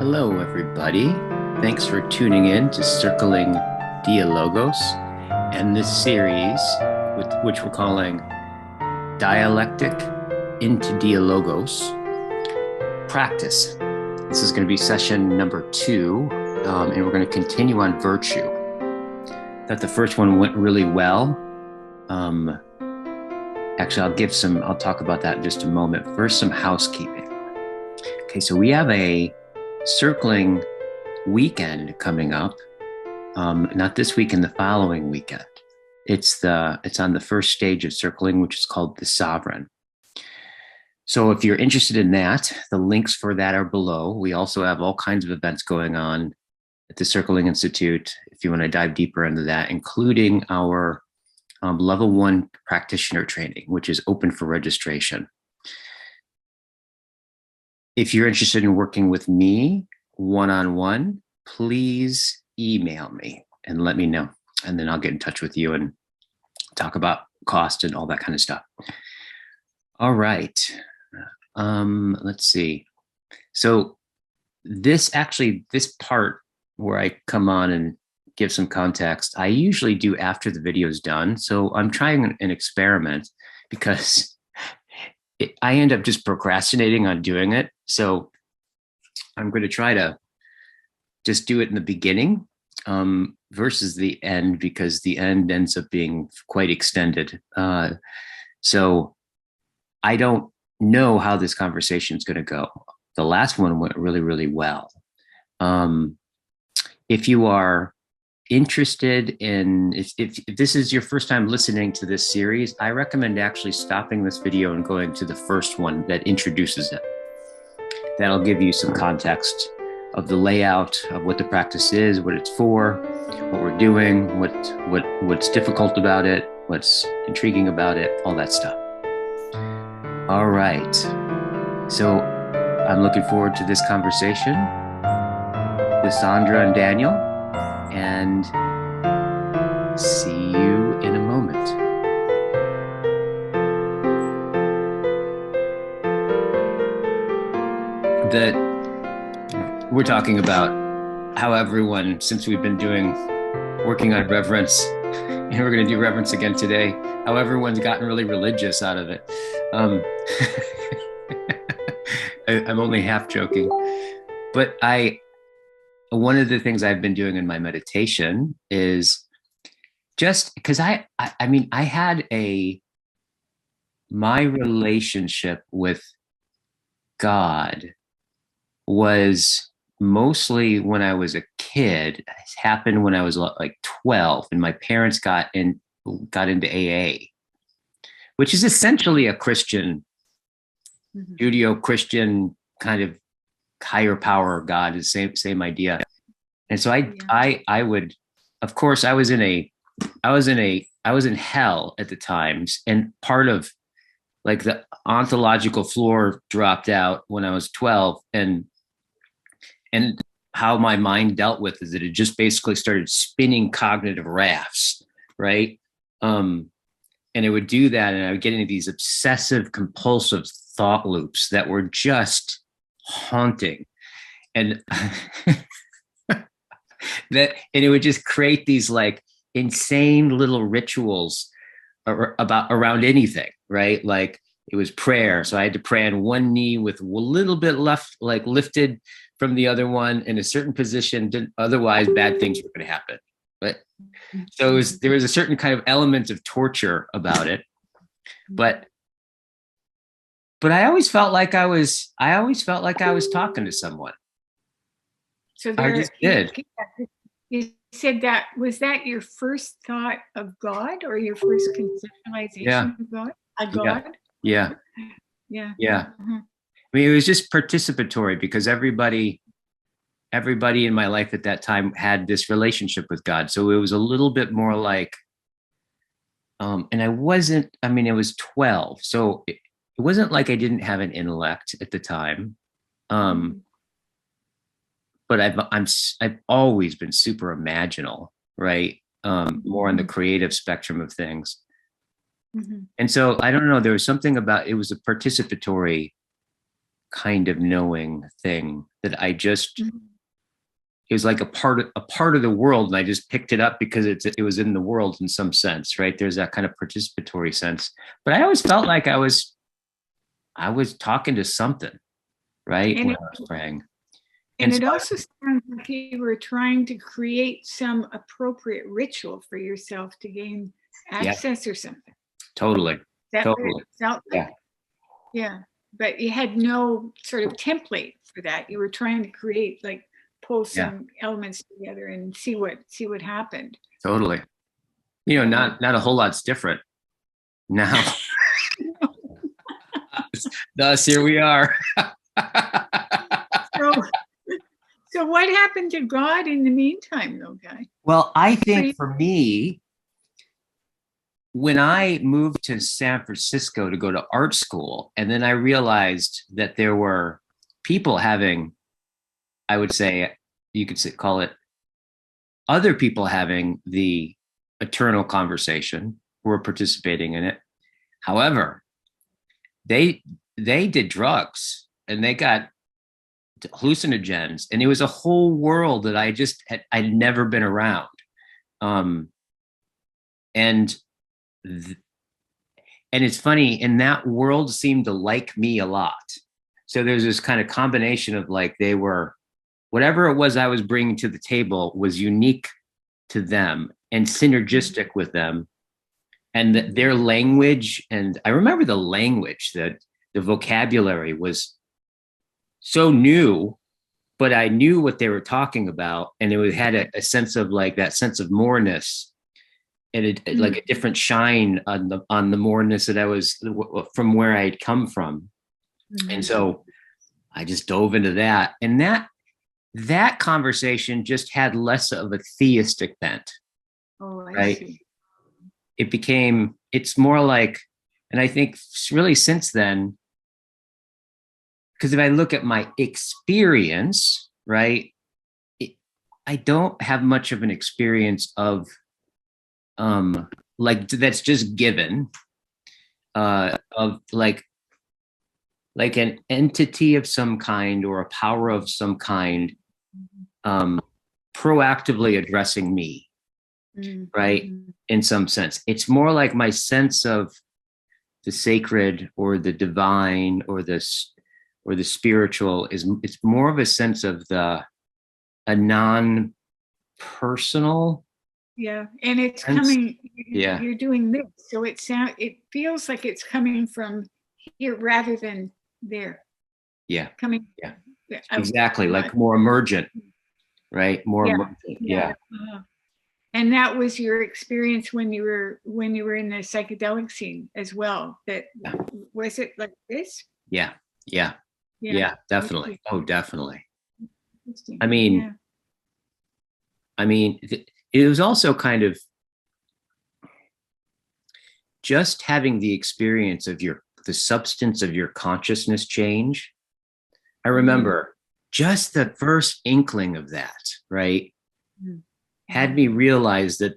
Hello, everybody. Thanks for tuning in to Circling Dialogos and this series, which we're calling Dialectic into Dialogos Practice. This is going to be session number 2, and we're going to continue on virtue. That the first one went really well. Actually, I'll talk about that in just a moment. First, some housekeeping. Okay, so we have a circling weekend coming up, not this weekend, the following weekend. It's on the first stage of circling, which is called the Sovereign. So if you're interested in that, the links for that are below. We also have all kinds of events going on at the Circling Institute if you want to dive deeper into that, including our level 1 practitioner training, which is open for registration. If you're interested in working with me one-on-one, please email me and let me know. And then I'll get in touch with you and talk about cost and all that kind of stuff. All right. Let's see. So this part where I come on and give some context, I usually do after the video is done. So I'm trying an experiment because I end up just procrastinating on doing it. So I'm going to try to just do it in the beginning versus the end, because the end ends up being quite extended. So I don't know how this conversation is going to go. The last one went really, really well. If you are interested in, if this is your first time listening to this series, I recommend actually stopping this video and going to the first one that introduces it. That'll give you some context of the layout of what the practice is, what it's for, what we're doing, what's difficult about it, what's intriguing about it, all that stuff. All right. So I'm looking forward to this conversation with Sandra and Daniel, and see you in a moment. We're talking about how everyone, since we've been working on reverence, and we're going to do reverence again today, how everyone's gotten really religious out of it. I'm only half joking, but one of the things I've been doing in my meditation is just because my relationship with God was mostly when I was a kid. It happened when I was like 12, and my parents got into AA, which is essentially a Christian, Judeo-Christian kind of higher power of God, is same idea. And so I would, of course, I was in hell at the times, and part of like the ontological floor dropped out when I was 12, and how my mind dealt with is that it just basically started spinning cognitive rafts, right? And it would do that, and I would get into these obsessive compulsive thought loops that were just haunting, and it would just create these like insane little rituals around anything, right? Like it was prayer, so I had to pray on one knee with a little bit left, like lifted from the other one in a certain position. Otherwise, bad things were going to happen. But so there was a certain kind of element of torture about it, but I always felt like I was talking to someone. So I just did. You said that, was that your first thought of God, or your first conceptualization of God? God? Yeah. Mm-hmm. I mean, it was just participatory because everybody in my life at that time had this relationship with God. So it was a little bit more like, and it was 12. So it wasn't like I didn't have an intellect at the time. But I've always been super imaginal, right? More on the creative spectrum of things. And so I don't know, there was something about, it was a participatory kind of knowing thing that I just, Mhm. it was like a part of the world, and I just picked it up because it was in the world in some sense, right? There's that kind of participatory sense. But I always felt like I was talking to something, right? And When it, I was praying. and And so it also sounds like you were trying to create some appropriate ritual for yourself to gain yeah, access or something. totally. Is that what it Totally. felt like? Yeah. Yeah. But you had no sort of template for that. You were trying to create, like, pull Yeah. some elements together and see what happened. Totally. You know, Yeah. not a whole lot's different now. Thus, here we are. So, so what happened to God in the meantime, though, Guy? Well, I think for me, when I moved to San Francisco to go to art school, and then I realized that there were people having, I would say, you could call it other people having the eternal conversation who were participating in it. However, they did drugs and they got hallucinogens, and it was a whole world that I'd never been around. Um, and th- and it's funny, and that world seemed to like me a lot. So there's this kind of combination of like, they were, whatever it was I was bringing to the table was unique to them and synergistic with them, and their language. And I remember the language, that the vocabulary was so new, but I knew what they were talking about, and it had a sense of like, that sense of moreness, and like a different shine on the moreness that I was from where I had come from. Mm-hmm. And so I just dove into that, and that conversation just had less of a theistic bent. Oh, I right? see. It's more like, and I think really since then, because if I look at my experience, right, I don't have much of an experience of like that's just given, of like an entity of some kind or a power of some kind, proactively addressing me, right? In some sense, it's more like my sense of the sacred or the divine or the spiritual it's more of a sense of a non-personal. Yeah, and it's sense. coming. Yeah. You're doing this, so it feels like it's coming from here rather than there. Yeah. Coming. Yeah. Out. Exactly, like more emergent, right? More emergent. Yeah. And that was your experience when you were in the psychedelic scene as well. Was it like this? Yeah. Definitely. Oh, definitely. I mean, it was also kind of just having the experience of the substance of your consciousness change. I remember just the first inkling of that, right? Had me realize that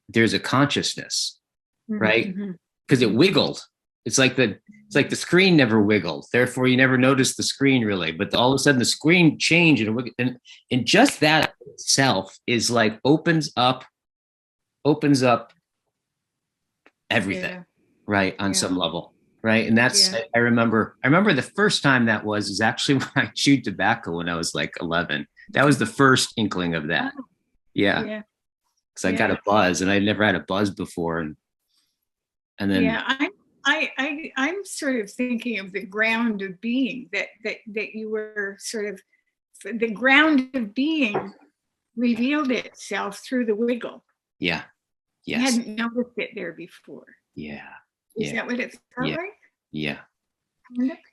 there's a consciousness, right? Because it wiggled. It's like the screen never wiggled. Therefore, you never noticed the screen really. But all of a sudden, the screen changed, and just that itself is like opens up everything, right? On some level, right? And that's I remember the first time that is actually when I chewed tobacco when I was like 11. That was the first inkling of that. Yeah. Because I got a buzz, and I'd never had a buzz before, and then I'm sort of thinking of the ground of being that you were sort of, the ground of being revealed itself through the wiggle. Yeah. Yes. I hadn't noticed it there before. Yeah. Is that what it felt like? Yeah.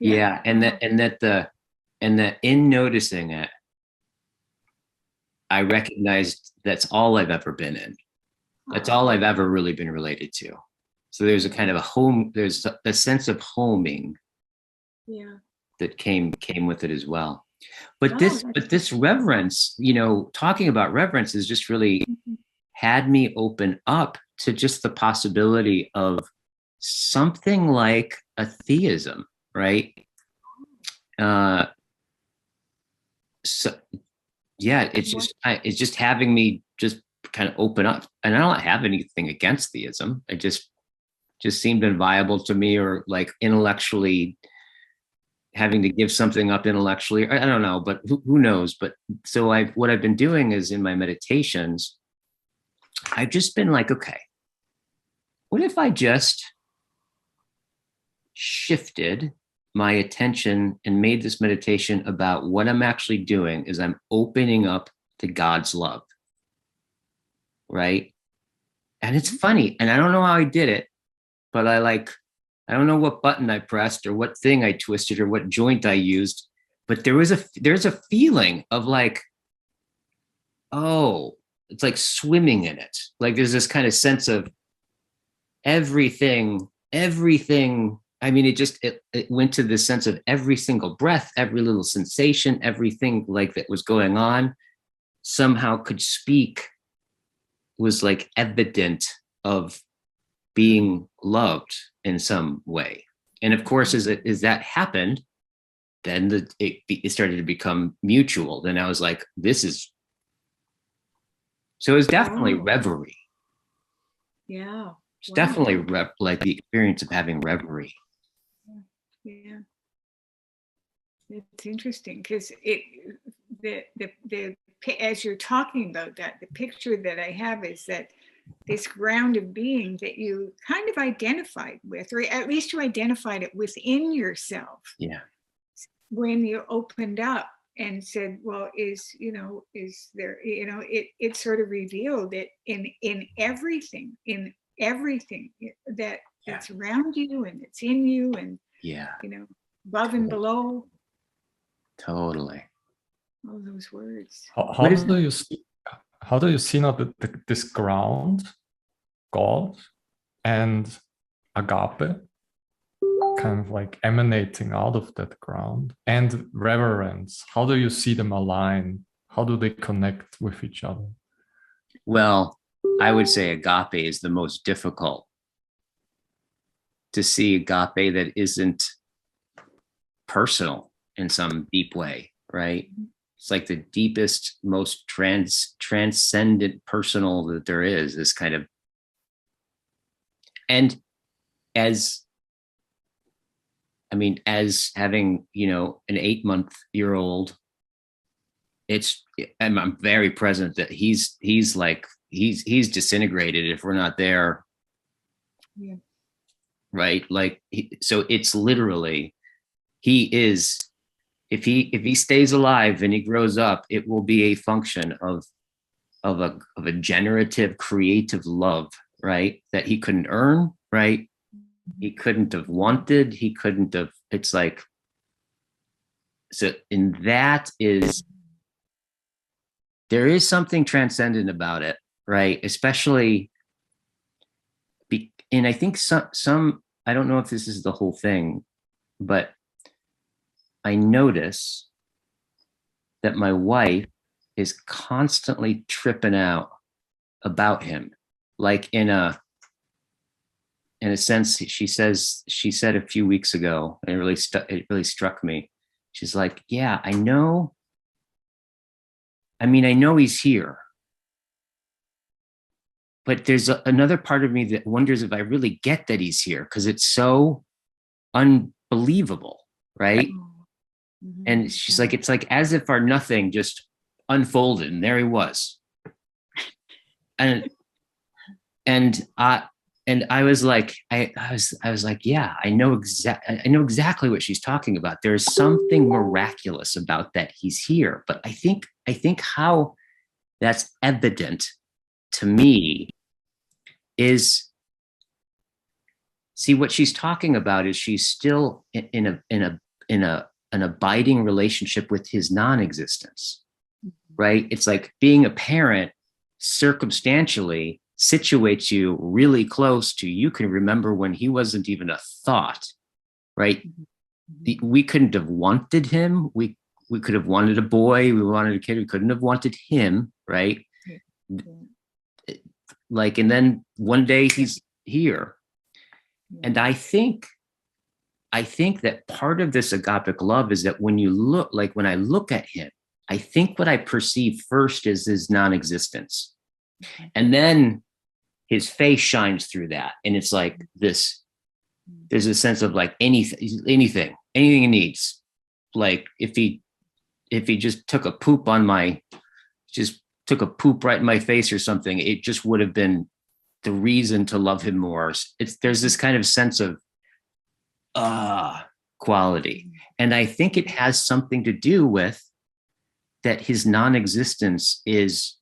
Yeah. And that in noticing it, I recognized that's all I've ever been in. That's all I've ever really been related to. So there's a kind of there's a sense of homing that came with it as well. But this reverence, talking about reverence is just really had me open up to just the possibility of something like a theism, right? So yeah, it's just having me just kind of open up, and I don't have anything against theism. It just seemed inviable to me, or like intellectually having to give something up intellectually. I don't know, but who knows? But so what I've been doing is in my meditations, I've just been like, okay, what if I just shifted my attention and made this meditation about what I'm actually doing is I'm opening up to God's love, right? And it's funny, and I don't know how I did it, but I don't know what button I pressed or what thing I twisted or what joint I used, but there's a feeling of like, oh, it's like swimming in it. Like there's this kind of sense of everything. I mean, it went to this sense of every single breath, every little sensation, everything like that was going on somehow could speak, was like evident of being loved in some way. And of course, as that happened, then it started to become mutual. Then I was like, so it was definitely reverie. Yeah. It's definitely like the experience of having reverie. Yeah. It's interesting because as you're talking about that, the picture that I have is that this ground of being that you kind of identified with, or at least you identified it within yourself. Yeah. When you opened up and said, well, is there, it sort of revealed it in everything that it's around you and it's in you, and above and below. Totally. All those words. How do you see now this ground, God, and Agape, kind of like emanating out of that ground, and reverence? How do you see them align? How do they connect with each other? Well, I would say Agape is the most difficult to see. Agape that isn't personal in some deep way, right? It's like the deepest, most transcendent personal that there is, this kind of, and as having, an 8-month-old, I'm very present that he's disintegrated if we're not there. Yeah. Right. Like, so it's literally, he is, if he stays alive and he grows up, it will be a function of a generative, creative love, right? That he couldn't earn, right? He couldn't have wanted, he couldn't have, it's like, so in that there is something transcendent about it, right? Especially, and I think some, I don't know if this is the whole thing, but I notice that my wife is constantly tripping out about him. Like in a sense, she said a few weeks ago, and it really struck me. She's like, yeah, I know he's here, but there's another part of me that wonders if I really get that he's here, because it's so unbelievable, right? Mm-hmm. And she's like, it's like as if our nothing just unfolded, and there he was. And I was like, I was like, yeah, I know exactly what she's talking about. There's something miraculous about that he's here. But I think how that's evident to me is, see, what she's talking about is she's still in an abiding relationship with his non-existence, right? It's like being a parent circumstantially situates you really close to, you can remember when he wasn't even a thought, right? We couldn't have wanted him. We could have wanted a boy, we wanted a kid, we couldn't have wanted him, right? Like, and then one day he's here. And I think that part of this agapic love is that when I look at him, I think what I perceive first is his non-existence. And then his face shines through that. And it's like this, there's a sense of like anything he needs. Like if he just took a poop right in my face or something, it just would have been the reason to love him more. There's this kind of sense of quality. And I think it has something to do with that his non-existence is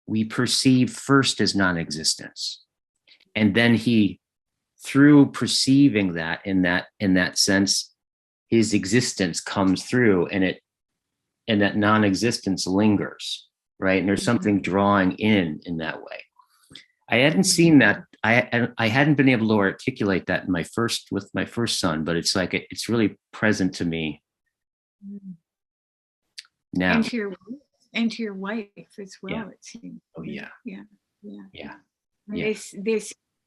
we perceive first as non-existence. And then he, through perceiving that in that sense, his existence comes through and that non-existence lingers, right? And there's something drawing in that way. I hadn't seen that. I hadn't been able to articulate that with my first son, but it's like it's really present to me now. And to your wife as well, Yeah. it seems. Oh yeah. Yeah. Yeah.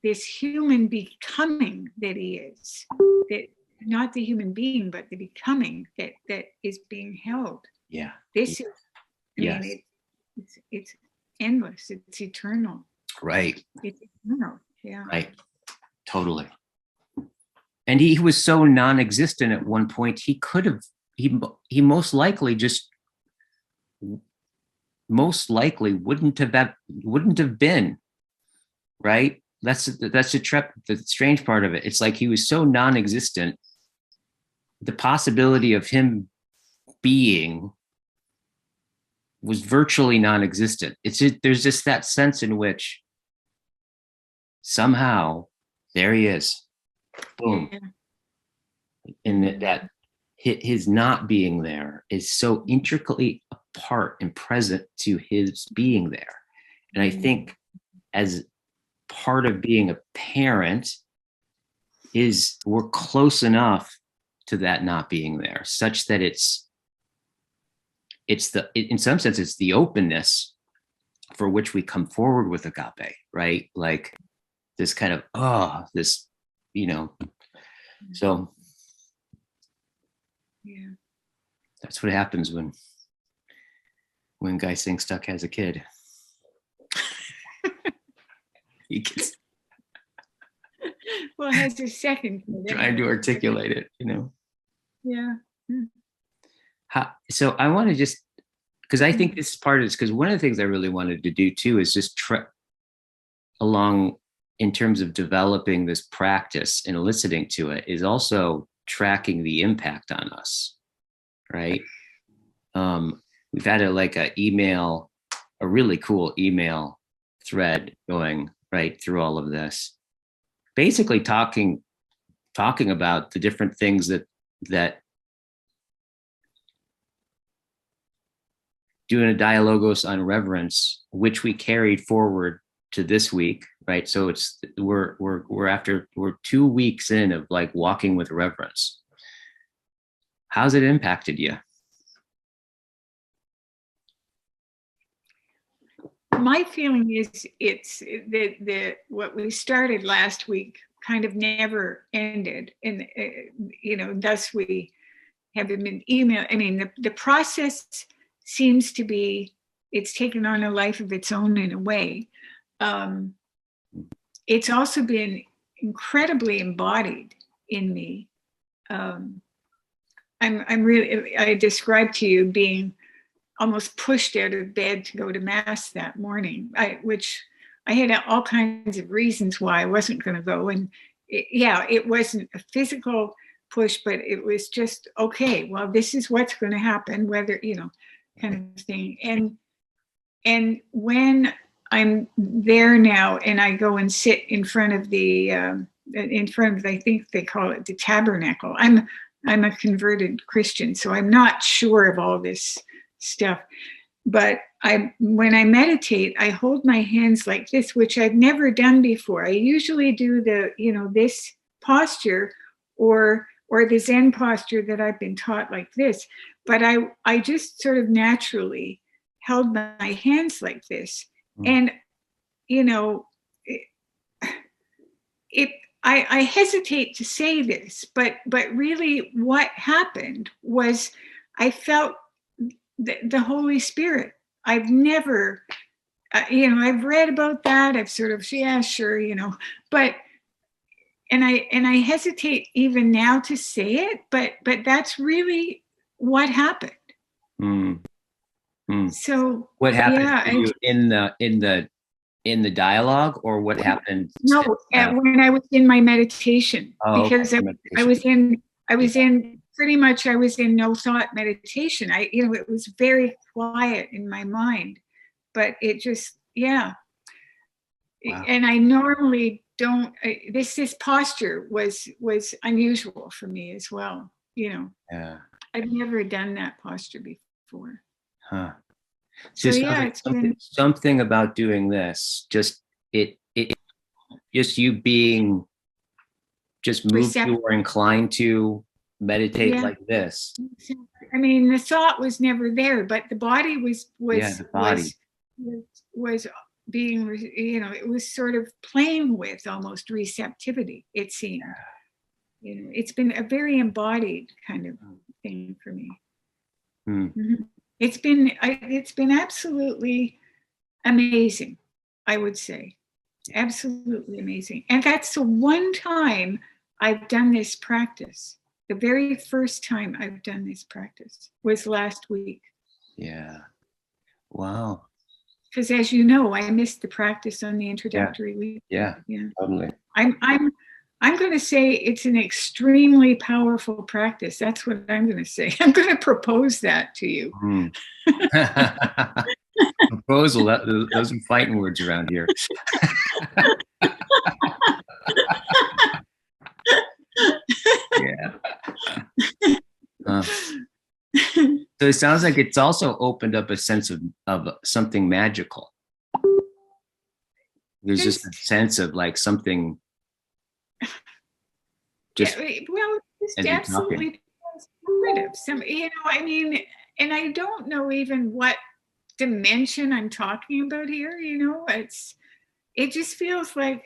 This human becoming that he is, that not the human being, but the becoming that is being held. Yeah. This is, I Yes. mean, it's endless. It's eternal. Right. It's eternal. Yeah. Right. Totally. And he was so non-existent at one point, he most likely wouldn't have been, right? That's the strange part of it. It's like he was so non-existent, the possibility of him being was virtually non-existent. There's just that sense in which somehow there he is, boom. Yeah. And that his not being there is so intricately a part and present to his being there. And I think as part of being a parent is we're close enough to that not being there, such that in some sense, it's the openness for which we come forward with agape, right? Like this kind of, so Yeah. that's what happens when guysengstock has a kid. He gets Well, it has a second. trying to articulate it, Yeah. So I want to just, because I think this part is, because one of the things I really wanted to do too is just along in terms of developing this practice and listening to it is also tracking the impact on us, right? We've had a really cool email thread going right through all of this, basically talking about the different things that doing a Dialogos on reverence, which we carried forward to this week, right? So we're 2 weeks in of like walking with reverence. How's it impacted you? My feeling is it's what we started last week kind of never ended, and thus we have been email. I mean, the process seems to be, it's taken on a life of its own in a way. It's also been incredibly embodied in me. I described to you being almost pushed out of bed to go to mass that morning, which I had all kinds of reasons why I wasn't going to go. And it wasn't a physical push, but it was just, okay, well, this is what's going to happen, whether, kind of thing. And when I'm there now and I go and sit in front of I think they call it the tabernacle. I'm a converted Christian, so I'm not sure of all this stuff. But when I meditate, I hold my hands like this, which I've never done before. I usually do this posture or the Zen posture that I've been taught like this. But I just sort of naturally held my hands like this. And, I hesitate to say this, but really what happened was I felt the Holy Spirit. I've never, I've read about that. I've sort of, yeah, sure, but, and I hesitate even now to say it, but that's really what happened. Mm. Mm. So what happened yeah, to you in the dialogue, or what happened? No, when I was in my meditation, because okay, I was in pretty much, I was in no thought meditation. It was very quiet in my mind, but it just, yeah. Wow. And I normally don't, this posture was unusual for me as well. Yeah. I've never done that posture before. Huh. So yeah, it's something about doing this, just just you being just moved to or inclined to meditate like this. I mean, the thought was never there, but the body was being, it was sort of playing with almost receptivity, it seemed. It's been a very embodied kind of thing for me. Mm-hmm. It's been absolutely amazing, I would say. Absolutely amazing. And that's the one time I've done this practice. The very first time I've done this practice was last week. Yeah. Wow. Because as you know, I missed the practice on the introductory week. Yeah, totally. I'm going to say it's an extremely powerful practice. That's what I'm going to say. I'm going to propose that to you. Proposal, those are fighting words around here. Yeah. So it sounds like it's also opened up a sense of something magical. There's just a sense of like something. Just absolutely transformative. I mean, and I don't know even what dimension I'm talking about here. It just feels like,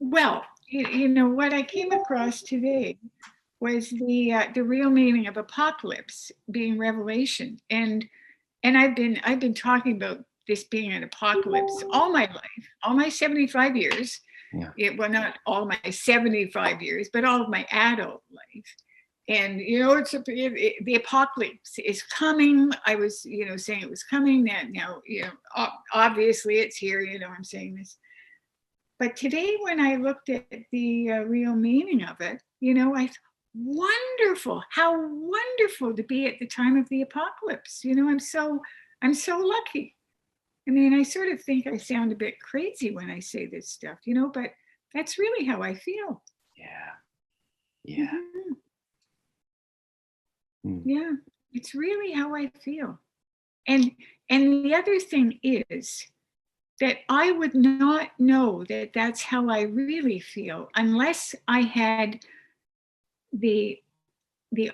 well, what I came across today was the real meaning of apocalypse being revelation, and I've been talking about this being an apocalypse all my life, all my 75 years. Yeah. Well, not all my 75 years, but all of my adult life. And the apocalypse is coming. I was saying it was coming. That now obviously it's here. I'm saying this. But today, when I looked at the real meaning of it, I thought, wonderful! How wonderful to be at the time of the apocalypse. I'm so lucky. I mean, I sort of think I sound a bit crazy when I say this stuff, but that's really how I feel. Yeah. Yeah. Mm-hmm. Yeah, it's really how I feel. And the other thing is that I would not know that that's how I really feel unless I had the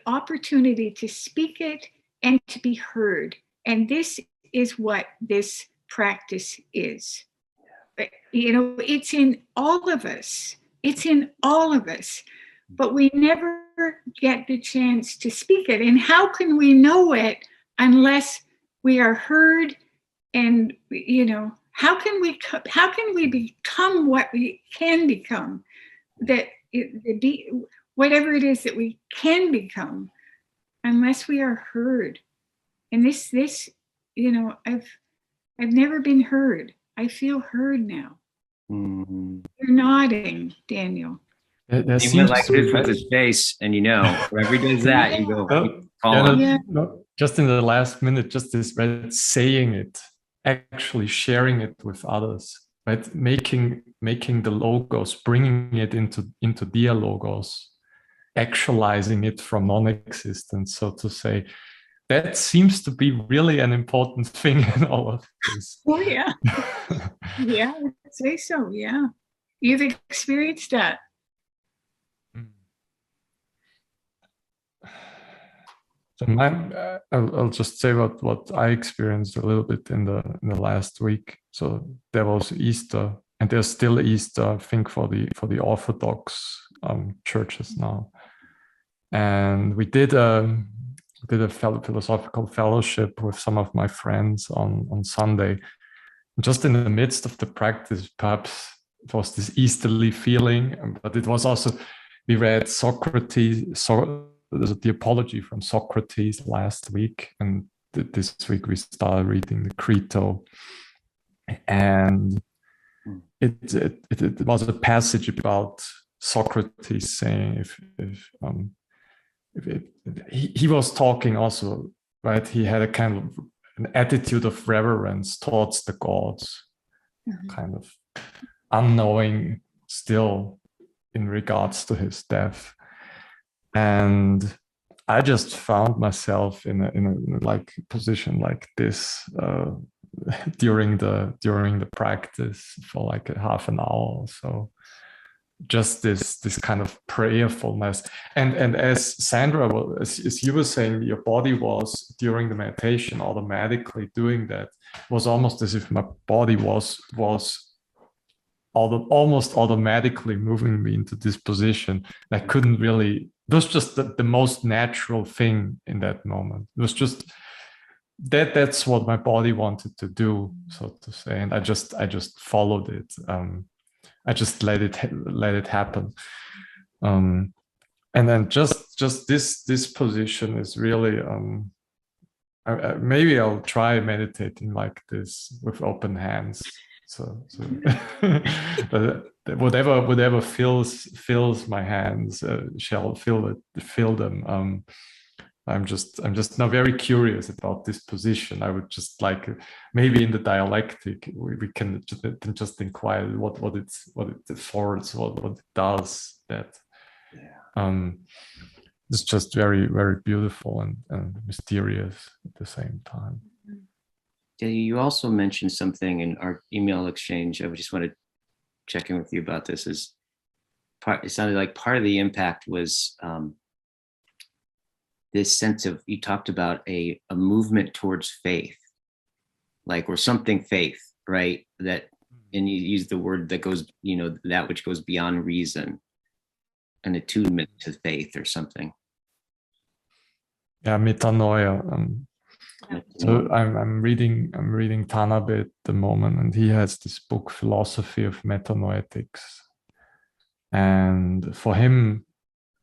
opportunity to speak it and to be heard. And this is what this practice is. It's in all of us. It's in all of us, but we never get the chance to speak it. And how can we know it unless we are heard? And how can we become what we can become? Whatever it is that we can become, unless we are heard. And this I've never been heard. I feel heard now. Mm-hmm. You're nodding, Daniel. He went like this with his face, and wherever he does that, you go. Just in the last minute, just this, right? Saying it, actually sharing it with others, right? Making the logos, bringing it into Dialogos, actualizing it from non-existence, so to say. That seems to be really an important thing in all of this. Oh, yeah. Yeah, I'd say so, yeah. You've experienced that. So I'll just say what I experienced a little bit in the last week. So there was Easter and there's still Easter, I think, for the Orthodox churches now. And we did a philosophical fellowship with some of my friends on Sunday. Just in the midst of the practice, perhaps it was this Easterly feeling, but it was also, we read Socrates, there's the Apology from Socrates last week, and this week we started reading the Crito. And it was a passage about Socrates saying he was talking also, right? He had a kind of an attitude of reverence towards the gods, kind of unknowing still in regards to his death. And I just found myself in a like position like this during the practice for like a half an hour or so. Just this kind of prayerfulness, and as Sandra, as you were saying, your body was during the meditation automatically doing that. It was almost as if my body was almost automatically moving me into this position. I couldn't really. It was just the most natural thing in that moment. It was just that's what my body wanted to do, so to say, and I just followed it. I just let it happen, and then just this position is really. Maybe I'll try meditating like this with open hands. So but whatever fills my hands shall fill them. I'm just now very curious about this position. I would just like, maybe in the dialectic we can just inquire what it affords, what it does. That it's just very, very beautiful and mysterious at the same time. Yeah, you also mentioned something in our email exchange. I just want to check in with you about this. It sounded like part of the impact was this sense of, you talked about a movement towards faith, like, or something faith, right? That, and you use the word that goes, that which goes beyond reason, an attunement to faith or something. Yeah, metanoia. So I'm reading Tanabe at the moment, and he has this book, Philosophy of Metanoetics, and for him,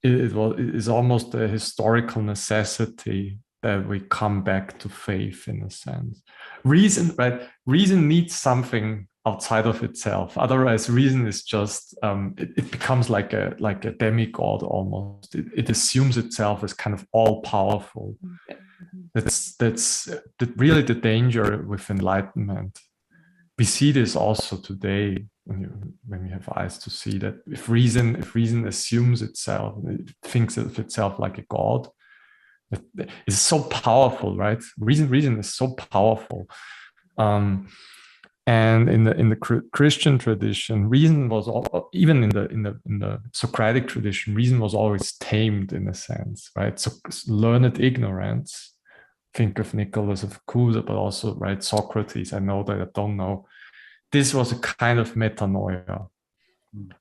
it is almost a historical necessity that we come back to faith, in a sense. Reason, right? Reason needs something outside of itself. Otherwise, reason is just it becomes like a demigod almost. It assumes itself as kind of all powerful. That's really the danger with enlightenment. We see this also today when you have eyes to see that if reason assumes itself, it thinks of itself like a god, it's so powerful, right? Reason is so powerful. And in the Christian tradition, reason was even in the Socratic tradition, reason was always tamed, in a sense, right? So learned ignorance. Think of Nicholas of Cusa, but also, right, Socrates. I know that I don't know. This was a kind of metanoia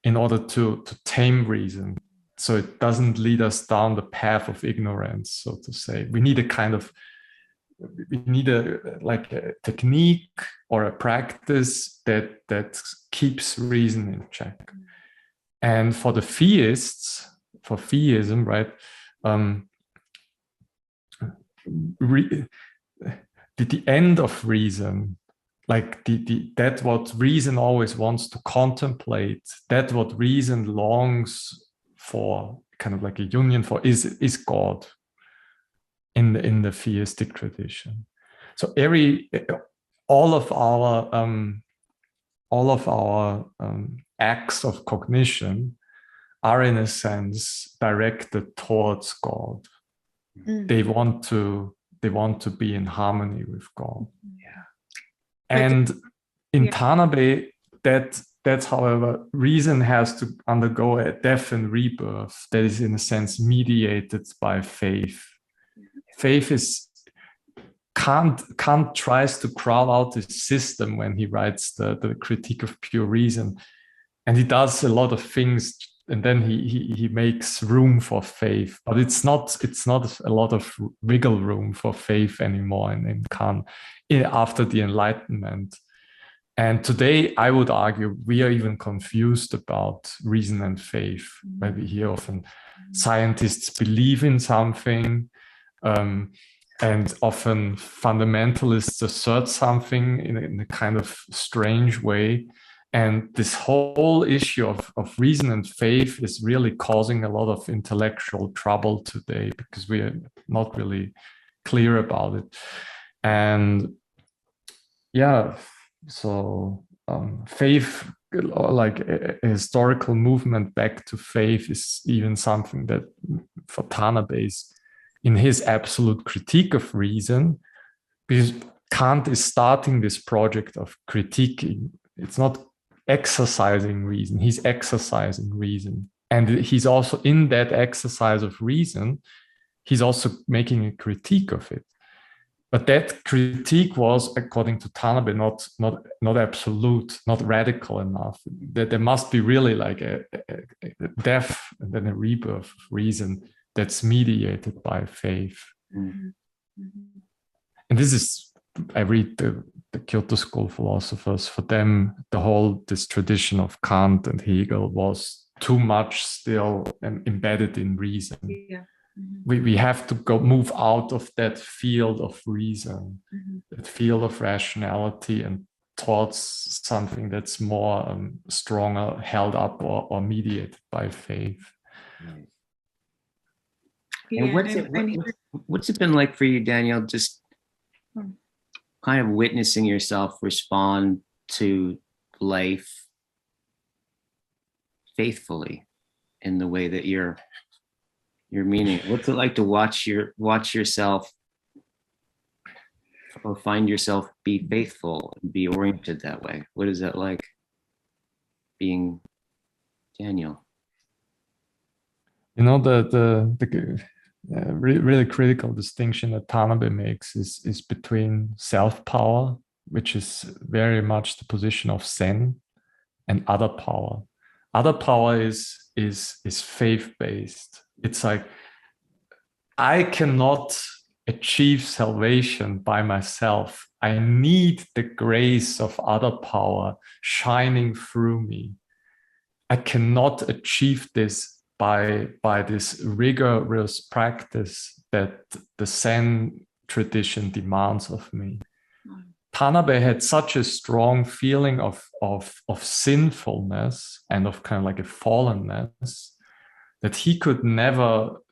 in order to tame reason, so it doesn't lead us down the path of ignorance, so to say. We need a technique or a practice that keeps reason in check. And for the theists, for theism, right, the end of reason, like that what reason always wants to contemplate, that what reason longs for, kind of like a union for, is God in the theistic tradition. So all of our acts of cognition are, in a sense, directed towards God. They want to be in harmony with God. Yeah. And in Tanabe, that's however, reason has to undergo a death and rebirth that is, in a sense, mediated by faith. Faith is Kant tries to crawl out his system when he writes the Critique of Pure Reason, and he does a lot of things, and then he makes room for faith, but it's not a lot of wiggle room for faith anymore in Kant after the Enlightenment. And today, I would argue, we are even confused about reason and faith. Where we hear often scientists believe in something, and often fundamentalists assert something in a kind of strange way. And this whole issue of reason and faith is really causing a lot of intellectual trouble today, because we are not really clear about it. And yeah, so faith, like a historical movement back to faith, is even something that for Tanabe is in his absolute critique of reason, because Kant is starting this project of critiquing. It's not exercising reason, he's exercising reason. And he's also, in that exercise of reason, he's also making a critique of it. But that critique was, according to Tanabe, not absolute, not radical enough. That there must be really like a death and then a rebirth of reason that's mediated by faith. Mm-hmm. And this is, I read the Kyoto School philosophers, for them, this tradition of Kant and Hegel was too much still embedded in reason. Yeah. Mm-hmm. We have to move out of that field of reason, that field of rationality, and towards something that's more stronger, held up or mediated by faith. Right. Yeah, and what's it been like for you, Daniel, just kind of witnessing yourself respond to life faithfully in the way that you're meaning? What's it like to watch yourself, or find yourself be faithful and be oriented that way? What is that like, being Daniel? You know, the really critical distinction that Tanabe makes is between self-power, which is very much the position of Zen, and other power. Other power is faith-based. It's like, I cannot achieve salvation by myself. I need the grace of other power shining through me. I cannot achieve this by this rigorous practice that the Zen tradition demands of me. Tanabe had such a strong feeling of sinfulness and of kind of like a fallenness that he could never,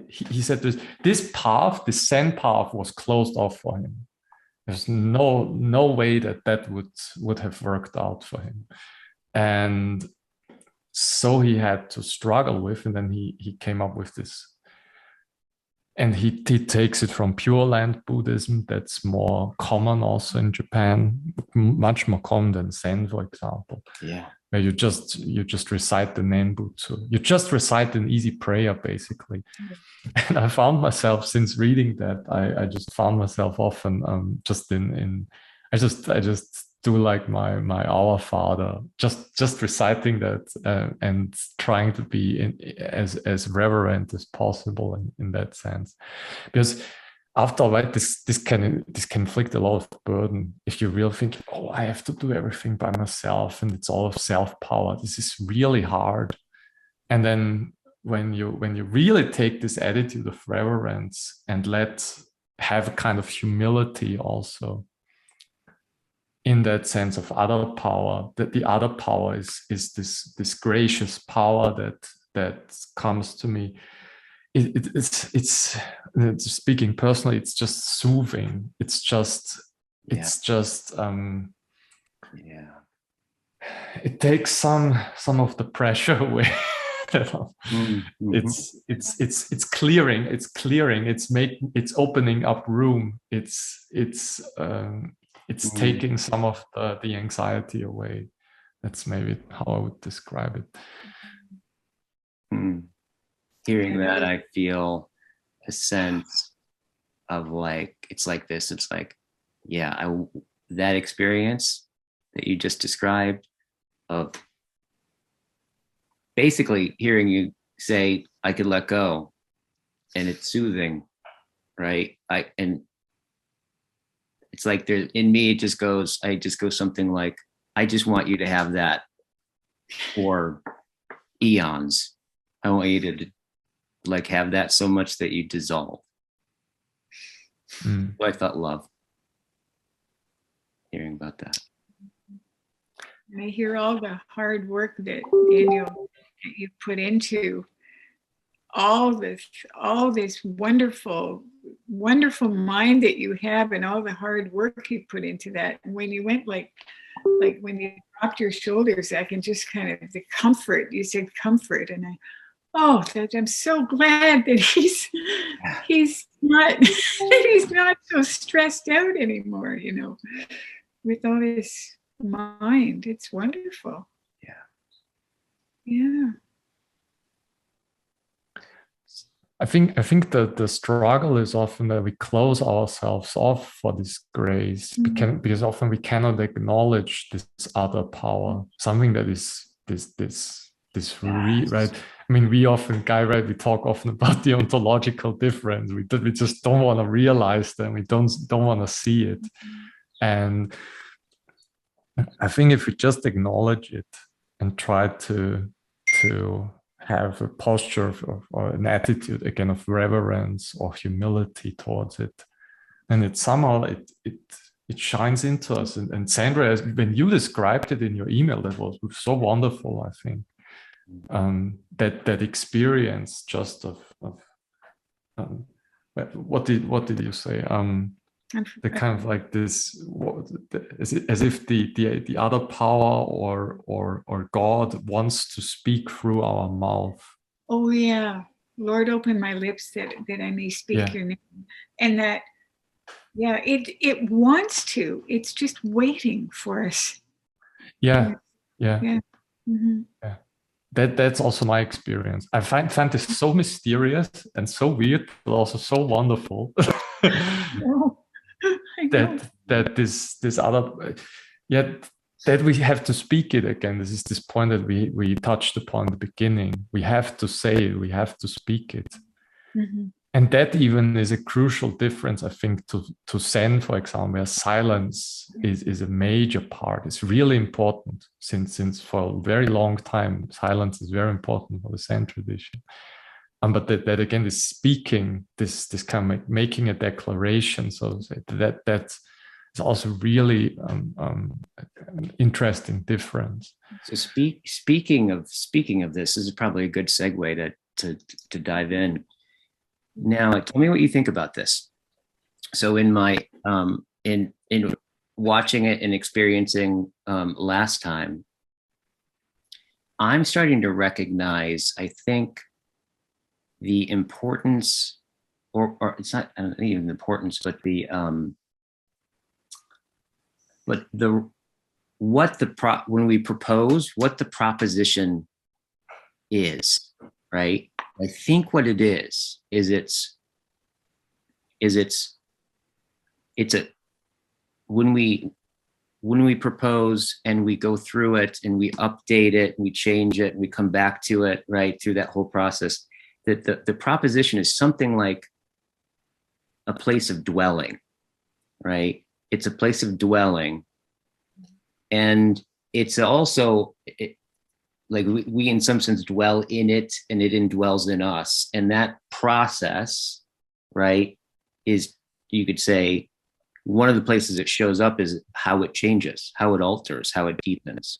he said this path, this Zen path, was closed off for him. There's no way that would have worked out for him. And so he had to struggle with, and then he came up with this. And he takes it from Pure Land Buddhism, that's more common also in Japan, much more common than Zen, for example. Yeah. Where you just recite the Nenbutsu. You just recite an easy prayer, basically. Mm-hmm. And I found myself, since reading that, I just found myself often I just do like my Our Father, just reciting that and trying to be as reverent as possible in that sense, because after a while this can inflict a lot of burden if you really think, oh, I have to do everything by myself and it's all of self-power. This is really hard. And then when you really take this attitude of reverence and have a kind of humility also, in that sense of other power, that the other power is this gracious power that comes to me. It's speaking personally, it's just soothing. It's just it takes some of the pressure away. Mm-hmm. It's clearing. It's opening up room. It's taking some of the anxiety away. That's maybe how I would describe it. Hearing that, I feel a sense of like, it's like this. It's like, yeah, that experience that you just described of basically hearing you say, I could let go, and it's soothing, right? And it's like there in me, I just go something like, I just want you to have that for eons. I want you to like have that so much that you dissolve. So I felt love hearing about that. And I hear all the hard work that Daniel, that you put into all this wonderful mind that you have, and all the hard work you put into that. And when you went like when you dropped your shoulders, I can just kind of, the comfort, you said comfort, and I'm so glad that he's not that he's not so stressed out anymore, with all his mind. It's wonderful. Yeah. I think the struggle is often that we close ourselves off for this grace, because often we cannot acknowledge this other power, something that is this right. I mean, we often, right, we talk often about the ontological difference. We just don't want to realize them. We don't want to see it. And I think if we just acknowledge it and try to have a posture or an attitude again of reverence or humility towards it, and it somehow it shines into us. And Sandra, when you described it in your email, that was so wonderful. I think that experience just of what did you say? The kind of like this, as if the other power or God wants to speak through our mouth. Oh yeah, Lord, open my lips that I may speak your name, and that it wants to. It's just waiting for us. Yeah. Mm-hmm. Yeah. That's also my experience. I find this so mysterious and so weird, but also so wonderful. that this other, yet that we have to speak it again. This is this point that we touched upon at the beginning. We have to say it, we have to speak it. And that even is a crucial difference, I think, to Zen, for example, where silence is a major part. It's really important since for a very long time, silence is very important for the Zen tradition. But that again, this speaking, this kind of like making a declaration, so to say, that is also really an interesting difference. So speaking of this, is probably a good segue to dive in. Now, tell me what you think about this. So in my in watching it and experiencing last time, I'm starting to recognize, I think, the importance, or it's not even the importance, but when we propose, what the proposition is, right? I think what it is it's when we propose and we go through it and we update it, and we change it, and we come back to it, right, through that whole process, that the proposition is something like a place of dwelling, right? It's a place of dwelling. And it's also, like we in some sense dwell in it, and it indwells in us. And that process, right, is, you could say, one of the places it shows up is how it changes, how it alters, how it deepens.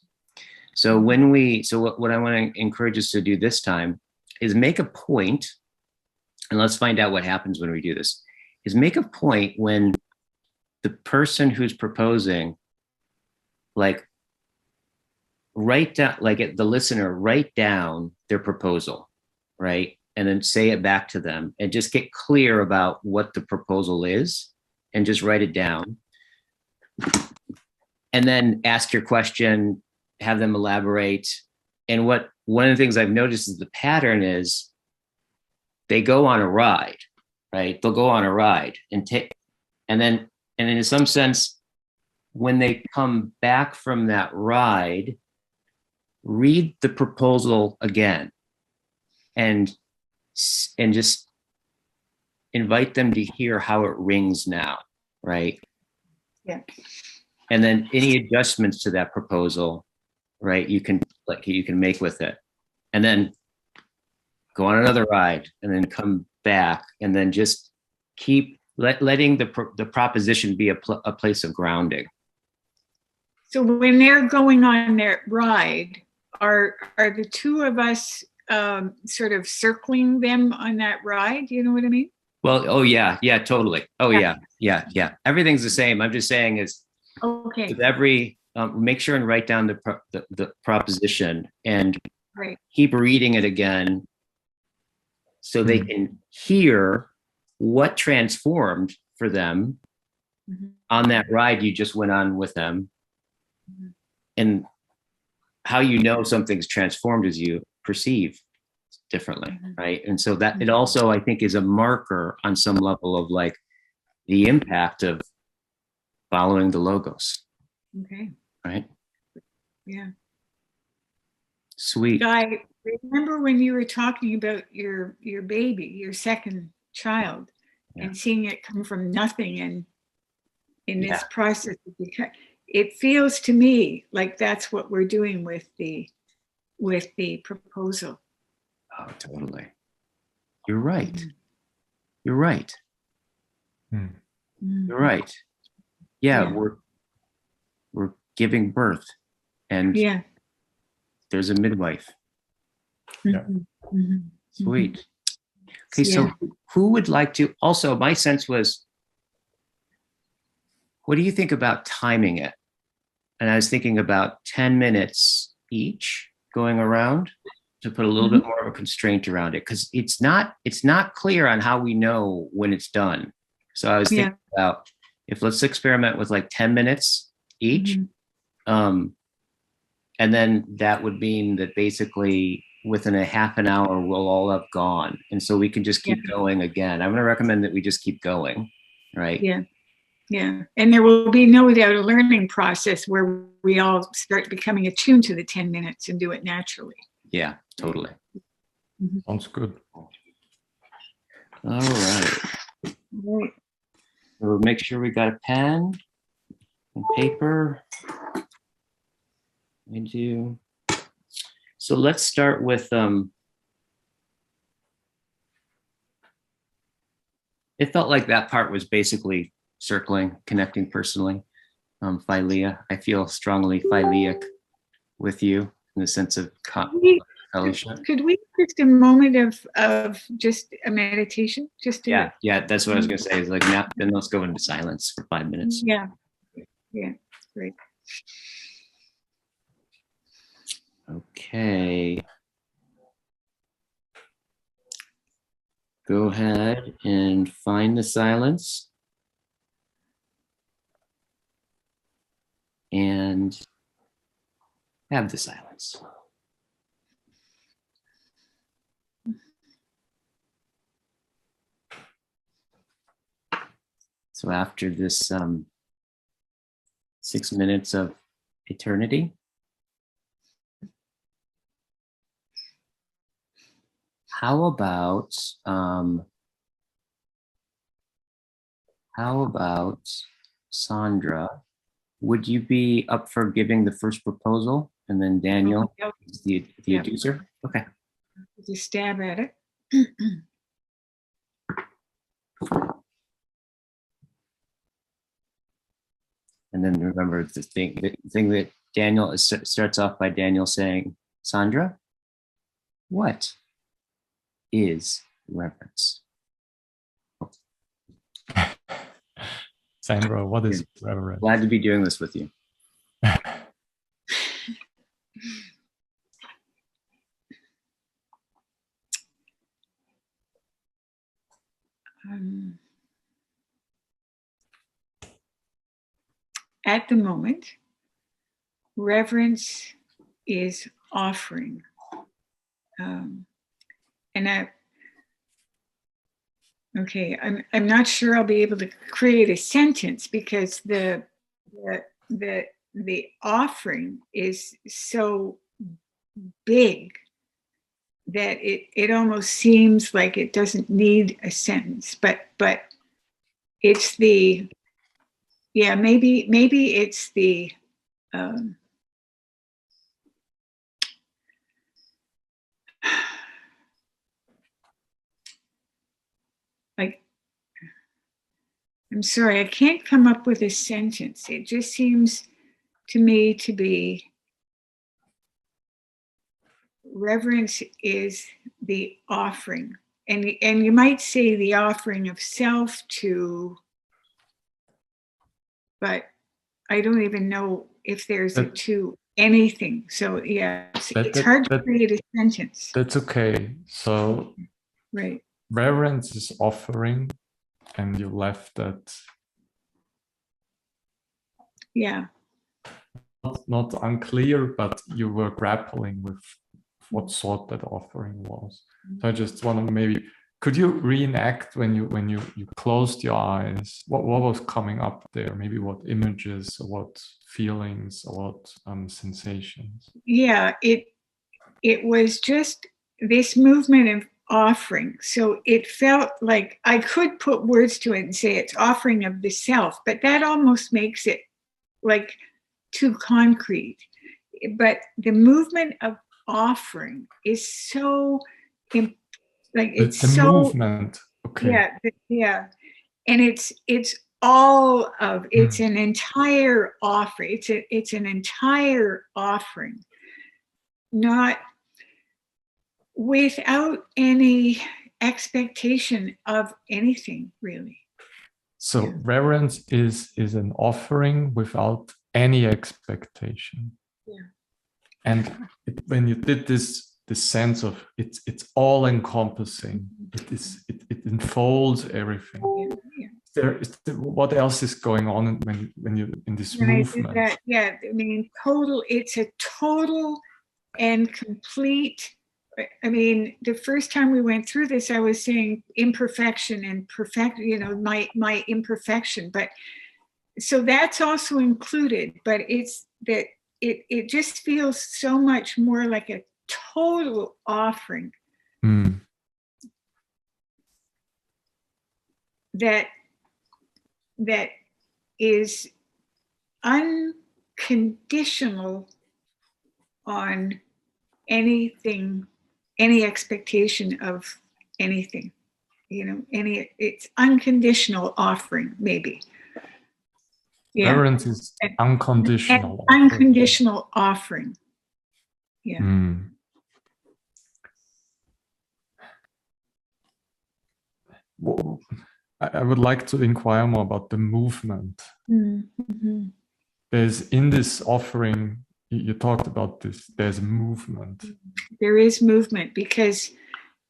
So what I want to encourage us to do this time is make a point, and let's find out what happens when we do this, is make a point when the person who's proposing, like, write down, like the listener, write down their proposal, right? And then say it back to them, and just get clear about what the proposal is, and just write it down. And then ask your question, have them elaborate. And one of the things I've noticed is the pattern is they go on a ride, right? They'll go on a ride and then in some sense, when they come back from that ride, read the proposal again and just invite them to hear how it rings now, right? Yeah. And then any adjustments to that proposal, right, you can make with it. And then go on another ride and then come back and then just keep letting the proposition be a place of grounding. So when they're going on their ride, are the two of us sort of circling them on that ride? You know what I mean? Well, oh yeah, totally. Oh yeah. Everything's the same. I'm just saying is, okay, with every make sure and write down the proposition and keep reading it again, so they can hear what transformed for them on that ride you just went on with them, and how you know something's transformed as you perceive differently, right? And so that it also, I think, is a marker on some level of like the impact of following the logos. Okay. Right? Yeah. Sweet. Guy, remember when you were talking about your baby, your second child, and seeing it come from nothing and in this process, it feels to me like that's what we're doing with the proposal. Oh, totally. You're right. You're right. You're right. Yeah, we're giving birth, and there's a midwife. Sweet. Okay, so who would like to? Also, my sense was, what do you think about timing it? And I was thinking about 10 minutes each going around to put a little bit more of a constraint around it, because it's not clear on how we know when it's done. So I was thinking about, if let's experiment with like 10 minutes each. And then that would mean that basically within a half an hour, we'll all have gone. And so we can just keep going again. I'm going to recommend that we just keep going, right? Yeah. And there will be no doubt a learning process where we all start becoming attuned to the 10 minutes and do it naturally. Yeah, totally. Sounds good. All right. So make sure we got a pen and paper. I do. So let's start with it felt like that part was basically circling, connecting personally. Philea, I feel strongly phileic with you in the sense of fellowship. Could we just a moment of just a meditation? Just to, that's what I was gonna say. Is like, now then let's go into silence for 5 minutes. Yeah, great. Okay. Go ahead and find the silence. And have the silence. So after this 6 minutes of eternity, how about Sandra? Would you be up for giving the first proposal, and then Daniel is the adducer? Okay. Just stab at it. And then remember the thing that Daniel starts off by Daniel saying, Sandra, what is reverence? Sandra, what is reverence? Glad to be doing this with you. At the moment, reverence is offering. And Okay, I'm not sure I'll be able to create a sentence because the offering is so big that it almost seems like it doesn't need a sentence, but it's the, yeah, maybe it's the like, I'm sorry, I can't come up with a sentence. It just seems to me to be reverence is the offering. And you might say the offering of self to, but I don't even know if there's a to anything. So yeah, it's hard to create a sentence. That's okay. So right. Reverence is offering, and you left that. Yeah. Not unclear, but you were grappling with what sort that offering was. So I just want to maybe, could you reenact when you closed your eyes, what was coming up there? Maybe what images, or what feelings, or what sensations? Yeah, it was just this movement of offering. So it felt like I could put words to it and say it's offering of the self, but that almost makes it like too concrete. But the movement of offering is so like it's the so movement. Okay. Yeah, and it's all of, it's an entire offering. It's an entire offering, not without any expectation of anything, really. So reverence is an offering without any expectation. Yeah. And when you did this sense of it's all encompassing, it enfolds everything. What else is going on when you in this movement? I mean, it's a total and complete. I mean, the first time we went through this, I was saying imperfection and perfect, my imperfection, but so that's also included, but it's that it just feels so much more like a total offering that is unconditional on anything, any expectation of anything, it's unconditional offering, maybe. Yeah. Reverence is unconditional. Unconditional offering. Yeah. Well, I would like to inquire more about the movement. Mm-hmm. There's in this offering, you talked about this, there's movement. There is movement because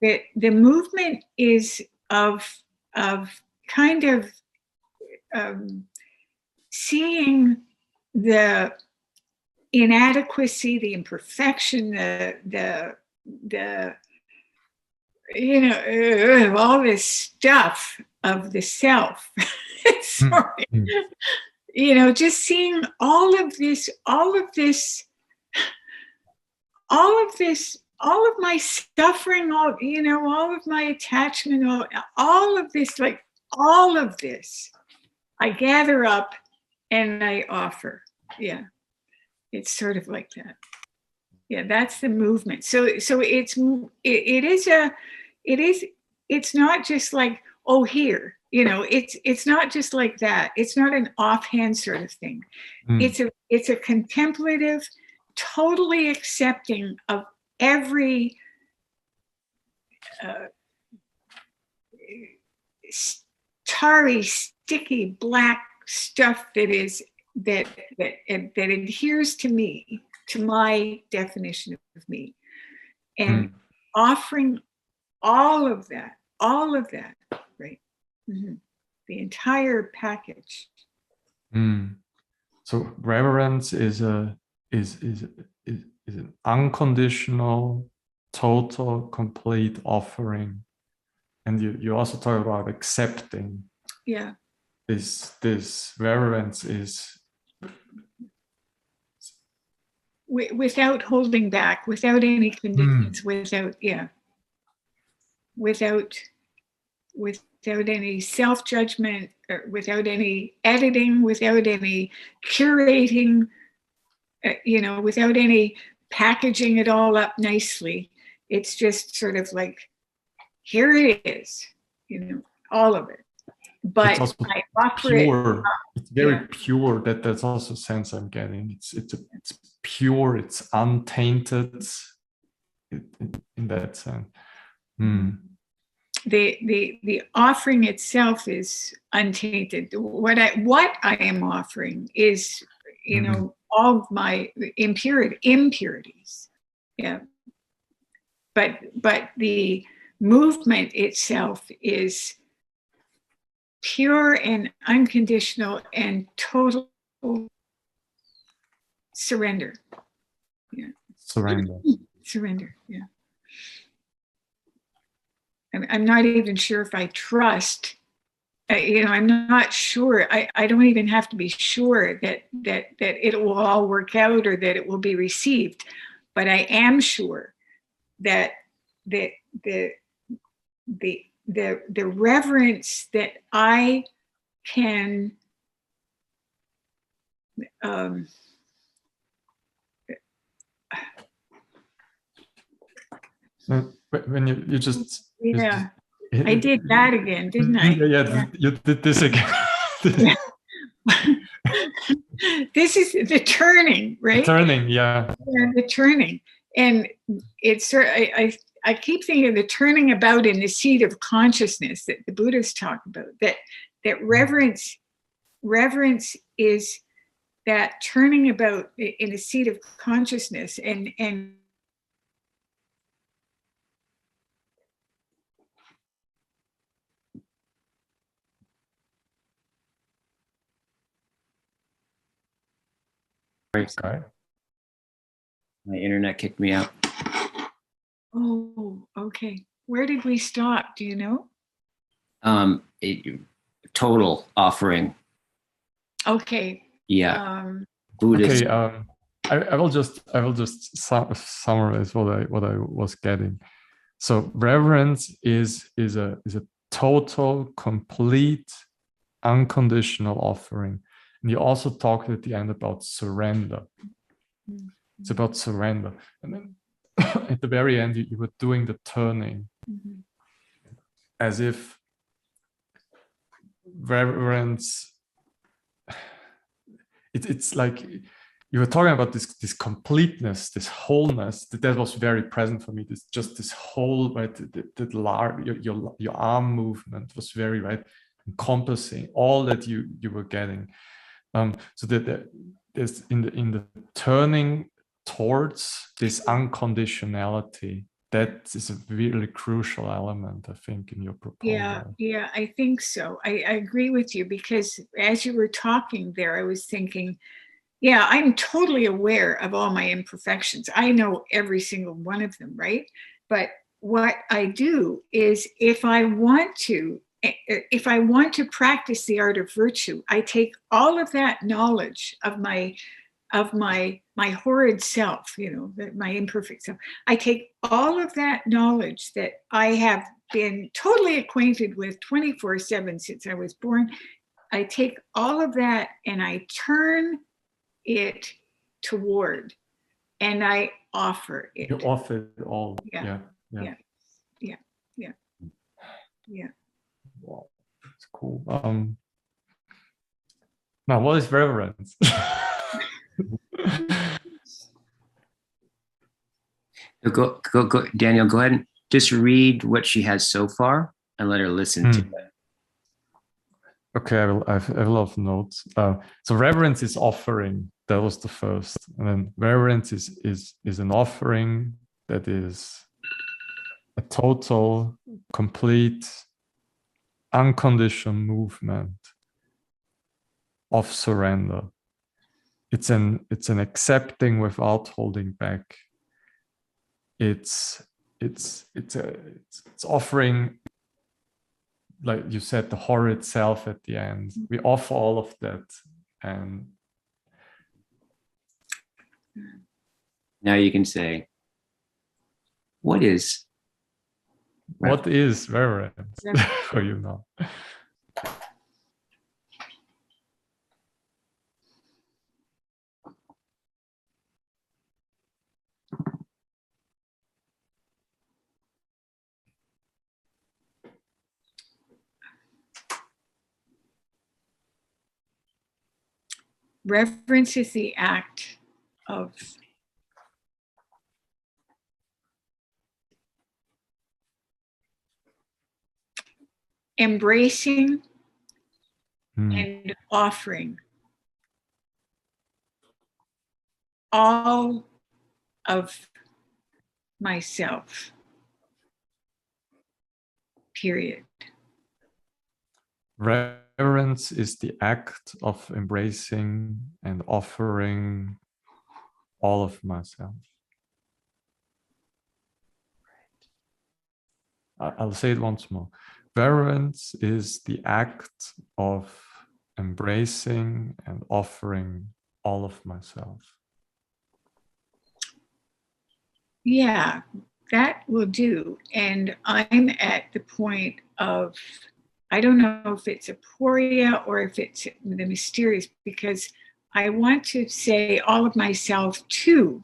the movement is of kind of seeing the inadequacy, the imperfection, the all this stuff of the self. Sorry. Just seeing all of my suffering, all of my attachment, all of this, I gather up and I offer. Yeah. It's sort of like that. Yeah, that's the movement. So it's not just like, oh, here, it's not just like that. It's not an offhand sort of thing. It's a contemplative, totally accepting of every tarry, sticky, black stuff that adheres to me, to my definition of me, and offering all of that, right? Mm-hmm. The entire package. So reverence is an unconditional, total, complete offering and you also talk about accepting. Yeah. This reverence is Without holding back, without any conditions, without any self-judgment, or without any editing, without any curating, without any packaging it all up nicely. It's just sort of like, here it is, all of it. But I offer pure. it. It's very pure. That's also a sense I'm getting. It's pure. It's untainted. In that sense. The offering itself is untainted. What I am offering is, all of my impurities. Yeah. But the movement itself is pure and unconditional and total surrender. Yeah. Surrender. Yeah. I'm not even sure if I trust. I'm not sure. I don't even have to be sure that it will all work out or that it will be received, but I am sure that the reverence that I can when you just I did that again, didn't I? Yeah. You did this again. This is the turning, right? The turning, yeah. The turning, and it's I keep thinking of the turning about in the seat of consciousness that the Buddhists talk about. That reverence is that turning about in a seat of consciousness, and Okay. My internet kicked me out. Oh, okay. Where did we stop? Do you know? Total offering. Okay. Yeah. Buddhist. Okay. I will just summarize what I was getting. So reverence is a total, complete, unconditional offering. And you also talked at the end about surrender. Mm-hmm. It's about surrender. And then at the very end, you were doing the turning, mm-hmm. as if reverence, it's like you were talking about this completeness, this wholeness, that was very present for me. This whole, right, your arm movement was very, right, encompassing all that you were getting. So that there's in the turning towards this unconditionality, that is a really crucial element, I think, in your proposal. Yeah, I think so. I agree with you, because as you were talking there, I was thinking, yeah, I'm totally aware of all my imperfections. I know every single one of them, right? But what I do is, if I want to practice the art of virtue, I take all of that knowledge of my horrid self, my imperfect self. I take all of that knowledge that I have been totally acquainted with 24/7 since I was born. I take all of that and I turn it toward, and I offer it. You offer it all. Yeah. Wow, that's cool. Now, what is reverence? Go, Daniel, go ahead and just read what she has so far and let her listen to it. Okay, I have a lot of notes. So reverence is offering. That was the first. And then reverence is an offering that is a total, complete, unconditional movement of surrender. It's an accepting without holding back. It's offering like you said, the horrid self at the end. We offer all of that, and Now you can say, what is reverence for you now? Reverence is the act of embracing and offering all of myself, period. Reverence is the act of embracing and offering all of myself. I'll say it once more. Reverence is the act of embracing and offering all of myself. Yeah, that will do. And I'm at the point of, I don't know if it's aporia or if it's the mysterious, because I want to say all of myself too,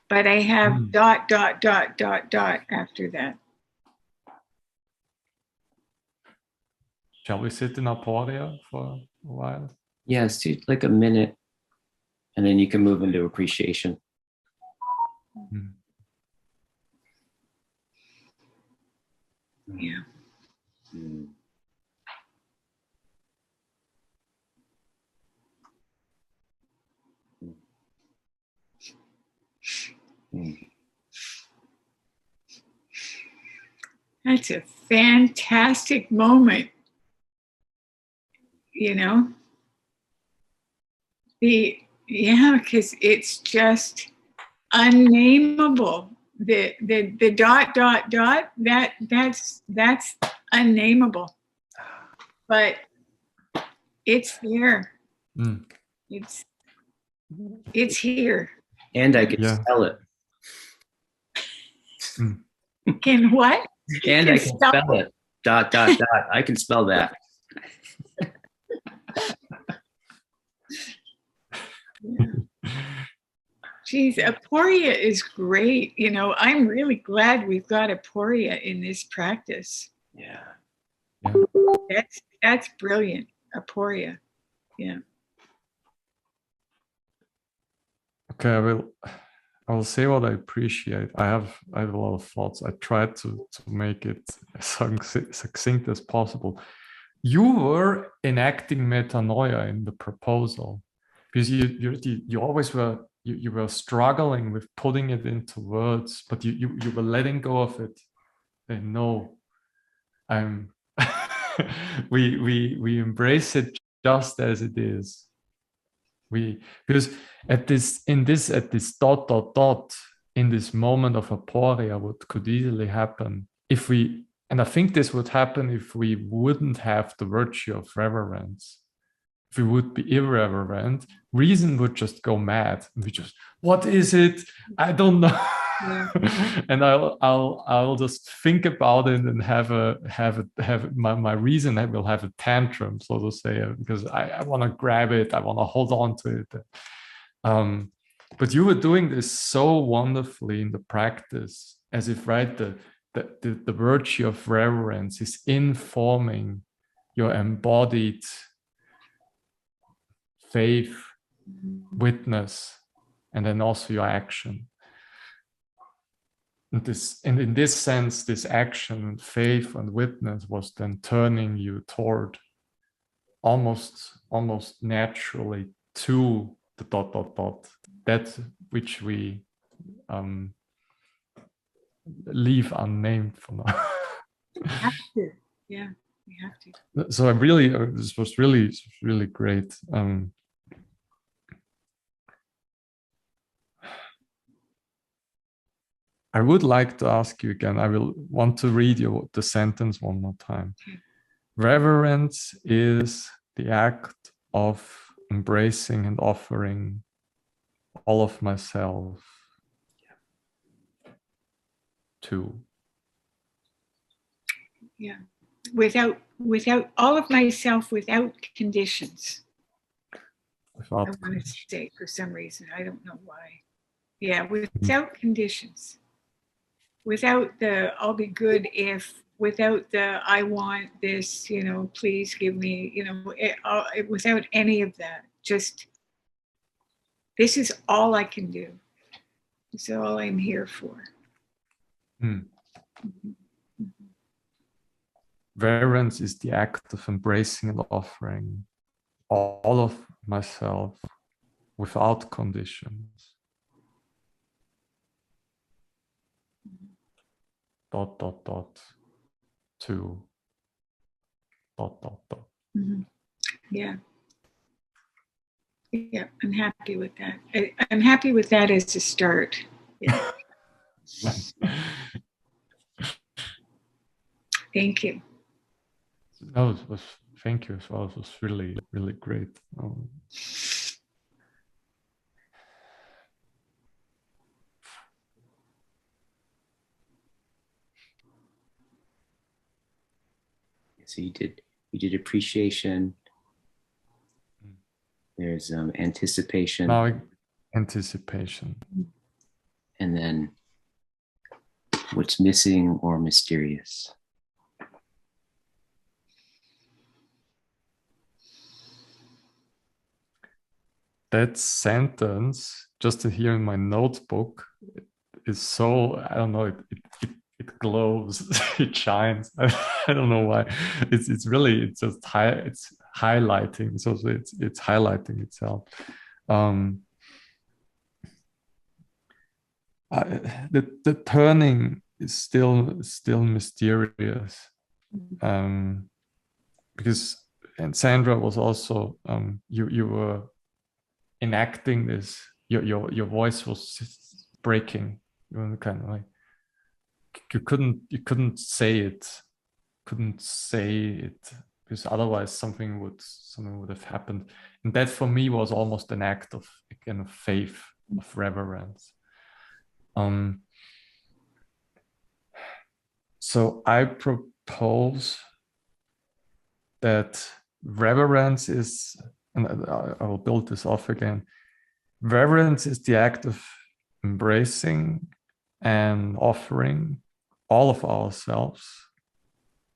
but I have ... after that. Shall we sit in aporia for a while? Yes, do like a minute, and then you can move into appreciation. Yeah. That's a fantastic moment. You know, because it's just unnameable. The ... that's unnameable, but it's there. It's here. And I can spell it. Can what? And I can spell it. ... I can spell that. Geez, aporia is great. You know, I'm really glad we've got aporia in this practice. Yeah. That's brilliant. Aporia. Yeah. Okay, I will say what I appreciate. I have a lot of thoughts. I tried to make it as succinct as possible. You were enacting metanoia in the proposal, because you always were, you were struggling with putting it into words, but you were letting go of it. And no, we embrace it just as it is. Because at this in this moment of aporia, what could easily happen if we, and I think this would happen if we wouldn't have the virtue of reverence. If we would be irreverent, reason would just go mad. We just, what is it? I don't know. Yeah. And I'll just think about it and have my reason. I will have a tantrum, so to say, because I want to grab it. I want to hold on to it. But you were doing this so wonderfully in the practice, as if, right, the virtue of reverence is informing your embodied faith, witness, and then also your action. And in this sense, this action, faith, and witness was then turning you toward almost naturally to the ... that which we leave unnamed for now. We have to. Yeah, we have to. So I really, this was really great. I would like to ask you again. I will want to read you the sentence one more time. Reverence is the act of embracing and offering all of myself to. Yeah. Without all of myself, without conditions. Without I want to say for some reason, I don't know why. Yeah, without conditions. Without the I'll be good if, without the I want this, please give me, without any of that. Just, this is all I can do. This is all I'm here for. Mm. Reverence is the act of embracing and offering all of myself without conditions. Dot, dot, dot, to, dot, dot, dot. Mm-hmm. Yeah. Yeah, I'm happy with that. I'm happy with that as a start. Yeah. Thank you. No, thank you as well. It was really, really great. So you did appreciation. There's anticipation. Now, anticipation. And then what's missing or mysterious. That sentence, just here in my notebook, is so, I don't know, it glows, it shines. I don't know why. It's just it's highlighting. So it's highlighting itself. The turning is still mysterious, because, and Sandra was also, you were enacting this. Your voice was breaking. You were kind of like, you couldn't say it, because otherwise something would have happened. And that for me was almost an act of, kind of faith, of reverence. So I propose that reverence is, and I will build this off again. Reverence is the act of embracing and offering all of ourselves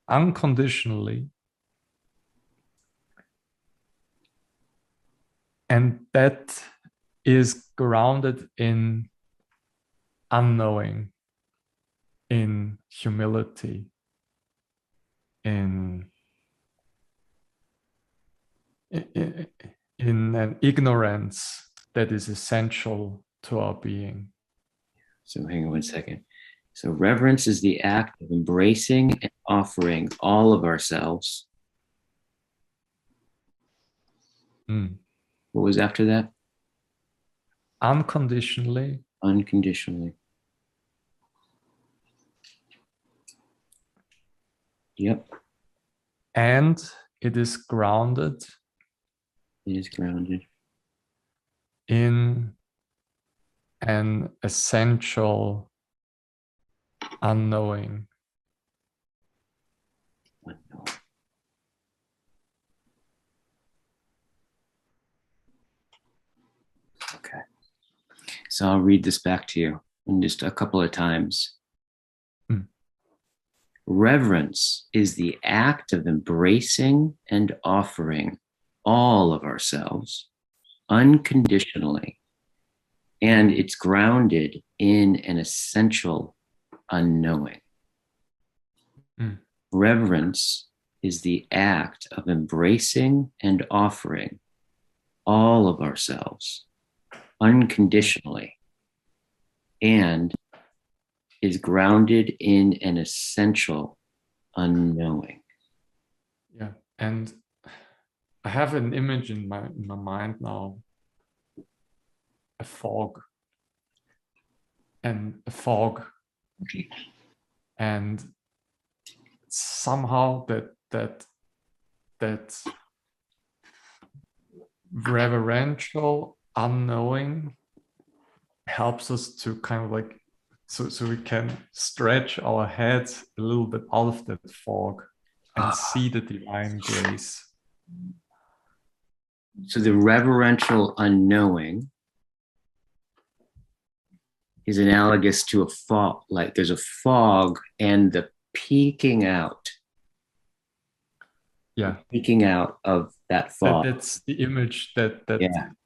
unconditionally. And that is grounded in unknowing, in humility, in an ignorance that is essential to our being. So hang on one second. So reverence is the act of embracing and offering all of ourselves. What was after that? Unconditionally. Unconditionally. Yep. And it is grounded. It is grounded in an essential unknowing. Okay. So I'll read this back to you in just a couple of times. Reverence is the act of embracing and offering all of ourselves unconditionally, and it's grounded in an essential unknowing. Reverence is the act of embracing and offering all of ourselves unconditionally, and is grounded in an essential unknowing. Yeah, and I have an image in my mind now. A fog. Okay. And somehow that that reverential unknowing helps us to kind of like, so we can stretch our heads a little bit out of that fog and see the divine grace. So the reverential unknowing is analogous to a fog. Like there's a fog and the peeking out. Yeah. Peeking out of that fog. That's the image that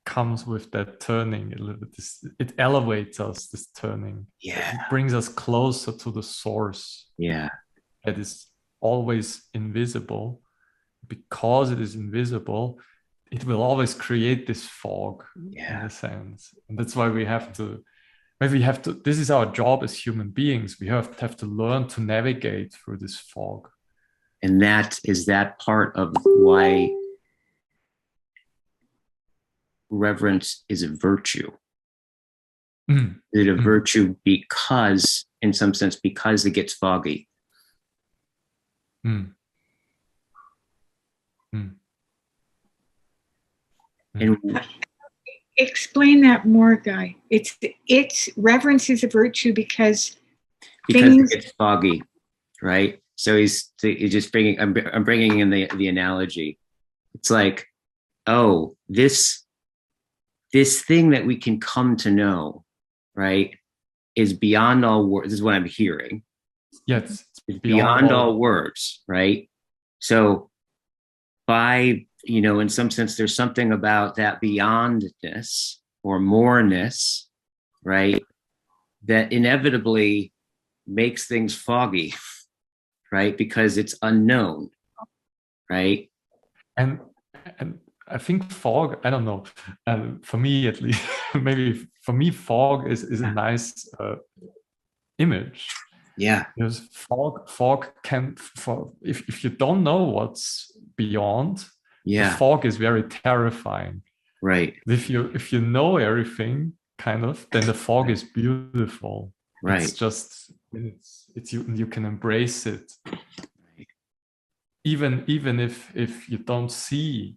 comes with that turning a little bit. It elevates us, this turning. Yeah. It brings us closer to the source. Yeah. That is always invisible. Because it is invisible, it will always create this fog in a sense. And that's why we have to, this is our job as human beings. We have to learn to navigate through this fog. And that is that part of why reverence is a virtue. Mm. Is it a virtue because, in some sense, because it gets foggy? Mm. Mm. And explain that more, Guy. It's reverence is a virtue because it gets foggy, right? So he's just bringing. I'm bringing in the analogy. It's like, oh, this thing that we can come to know, right, is beyond all words. This is what I'm hearing. Yes, it's beyond all words, right? So by, in some sense, there's something about that beyondness or moreness, right, that inevitably makes things foggy, right? Because it's unknown, right? And I think fog, I don't know, for me at least, maybe for me, fog is a nice image. Yeah. Because fog can, if you don't know what's beyond, the fog is very terrifying. Right. If you know everything, kind of, then the fog is beautiful. Right. It's just you can embrace it. Right. Even if you don't see,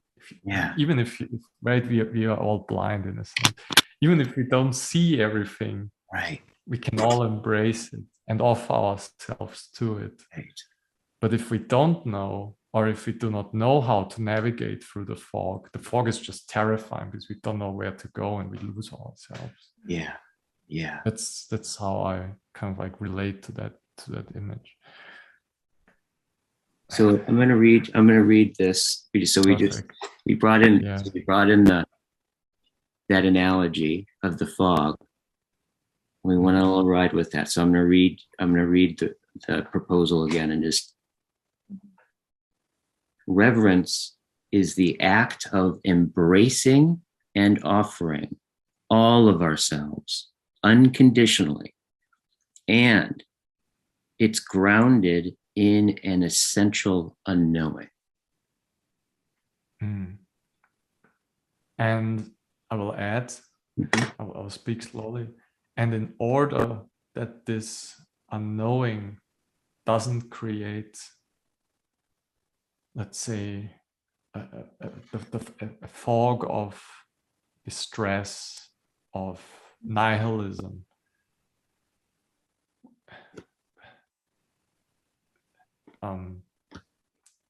even if right, we are all blind in a sense. Even if we don't see everything, right, we can all embrace it and offer ourselves to it. Right. But if we don't know, or if we do not know how to navigate through the fog is just terrifying because we don't know where to go and we lose ourselves. Yeah. Yeah. That's how I kind of like relate to that image. So I'm gonna read this. So we brought in that analogy of the fog. We went on a little ride with that. So I'm gonna read the proposal again and just reverence is the act of embracing and offering all of ourselves unconditionally, and it's grounded in an essential unknowing. And I will add, I will speak slowly, and in order that this unknowing doesn't create, let's say, a fog of distress, of nihilism,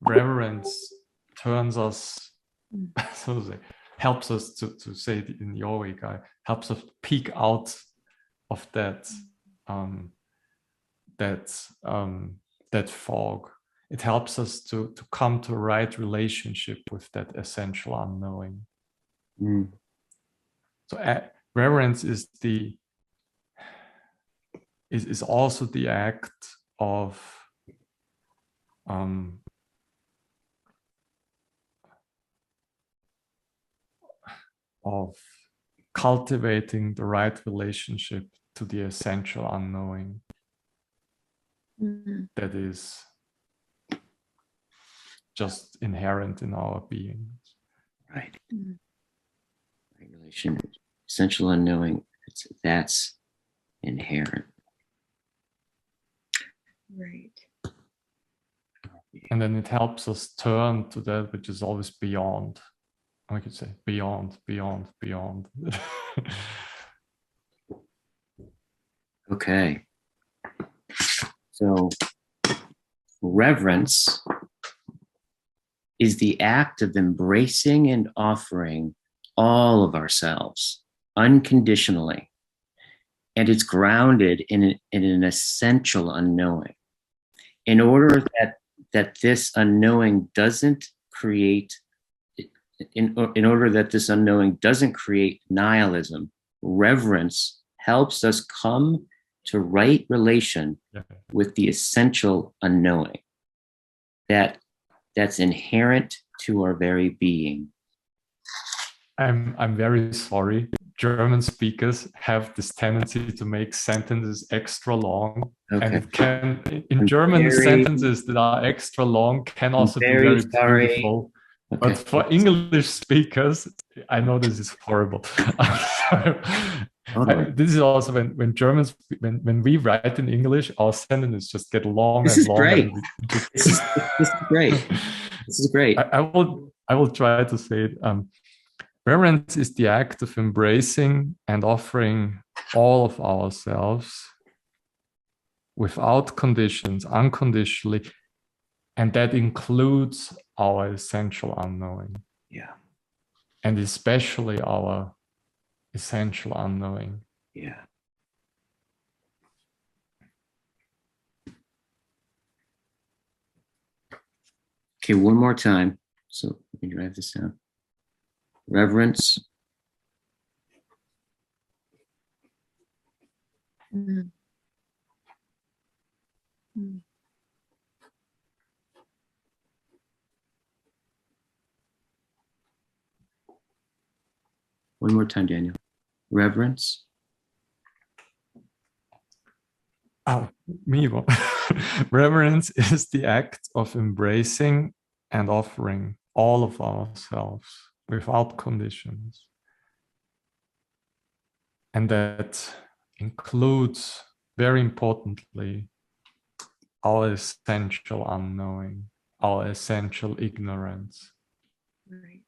reverence turns us, so to say, helps us to say it in your way, Guy, helps us peek out of that that fog. It helps us to come to a right relationship with that essential unknowing. So reverence is also the act of cultivating the right relationship to the essential unknowing that is just inherent in our beings. Right. Regulation, essential unknowing, that's inherent. Right. And then it helps us turn to that which is always beyond. I could say beyond, beyond, beyond. Okay. So reverence is the act of embracing and offering all of ourselves unconditionally. And it's grounded in an essential unknowing. In order that this unknowing doesn't create, in order that this unknowing doesn't create nihilism, reverence helps us come to right relation with the essential unknowing that's inherent to our very being. I'm very sorry. German speakers have this tendency to make sentences extra long. Okay. And it can, in German, sentences that are extra long can also be very beautiful. Okay. But for English speakers, I know this is horrible. This is also when Germans, when we write in English, our sentences just get long and long. Great. This is great. This is great. I will try to say it. Reverence is the act of embracing and offering all of ourselves without conditions, unconditionally, and that includes our essential unknowing. Yeah. And especially our essential unknowing. Yeah. Okay, one more time. So let me write this down. Reverence. Mm. Mm. One more time, Daniel. Reverence. Oh, me. Reverence is the act of embracing and offering all of ourselves without conditions. And that includes, very importantly, our essential unknowing, our essential ignorance. Right.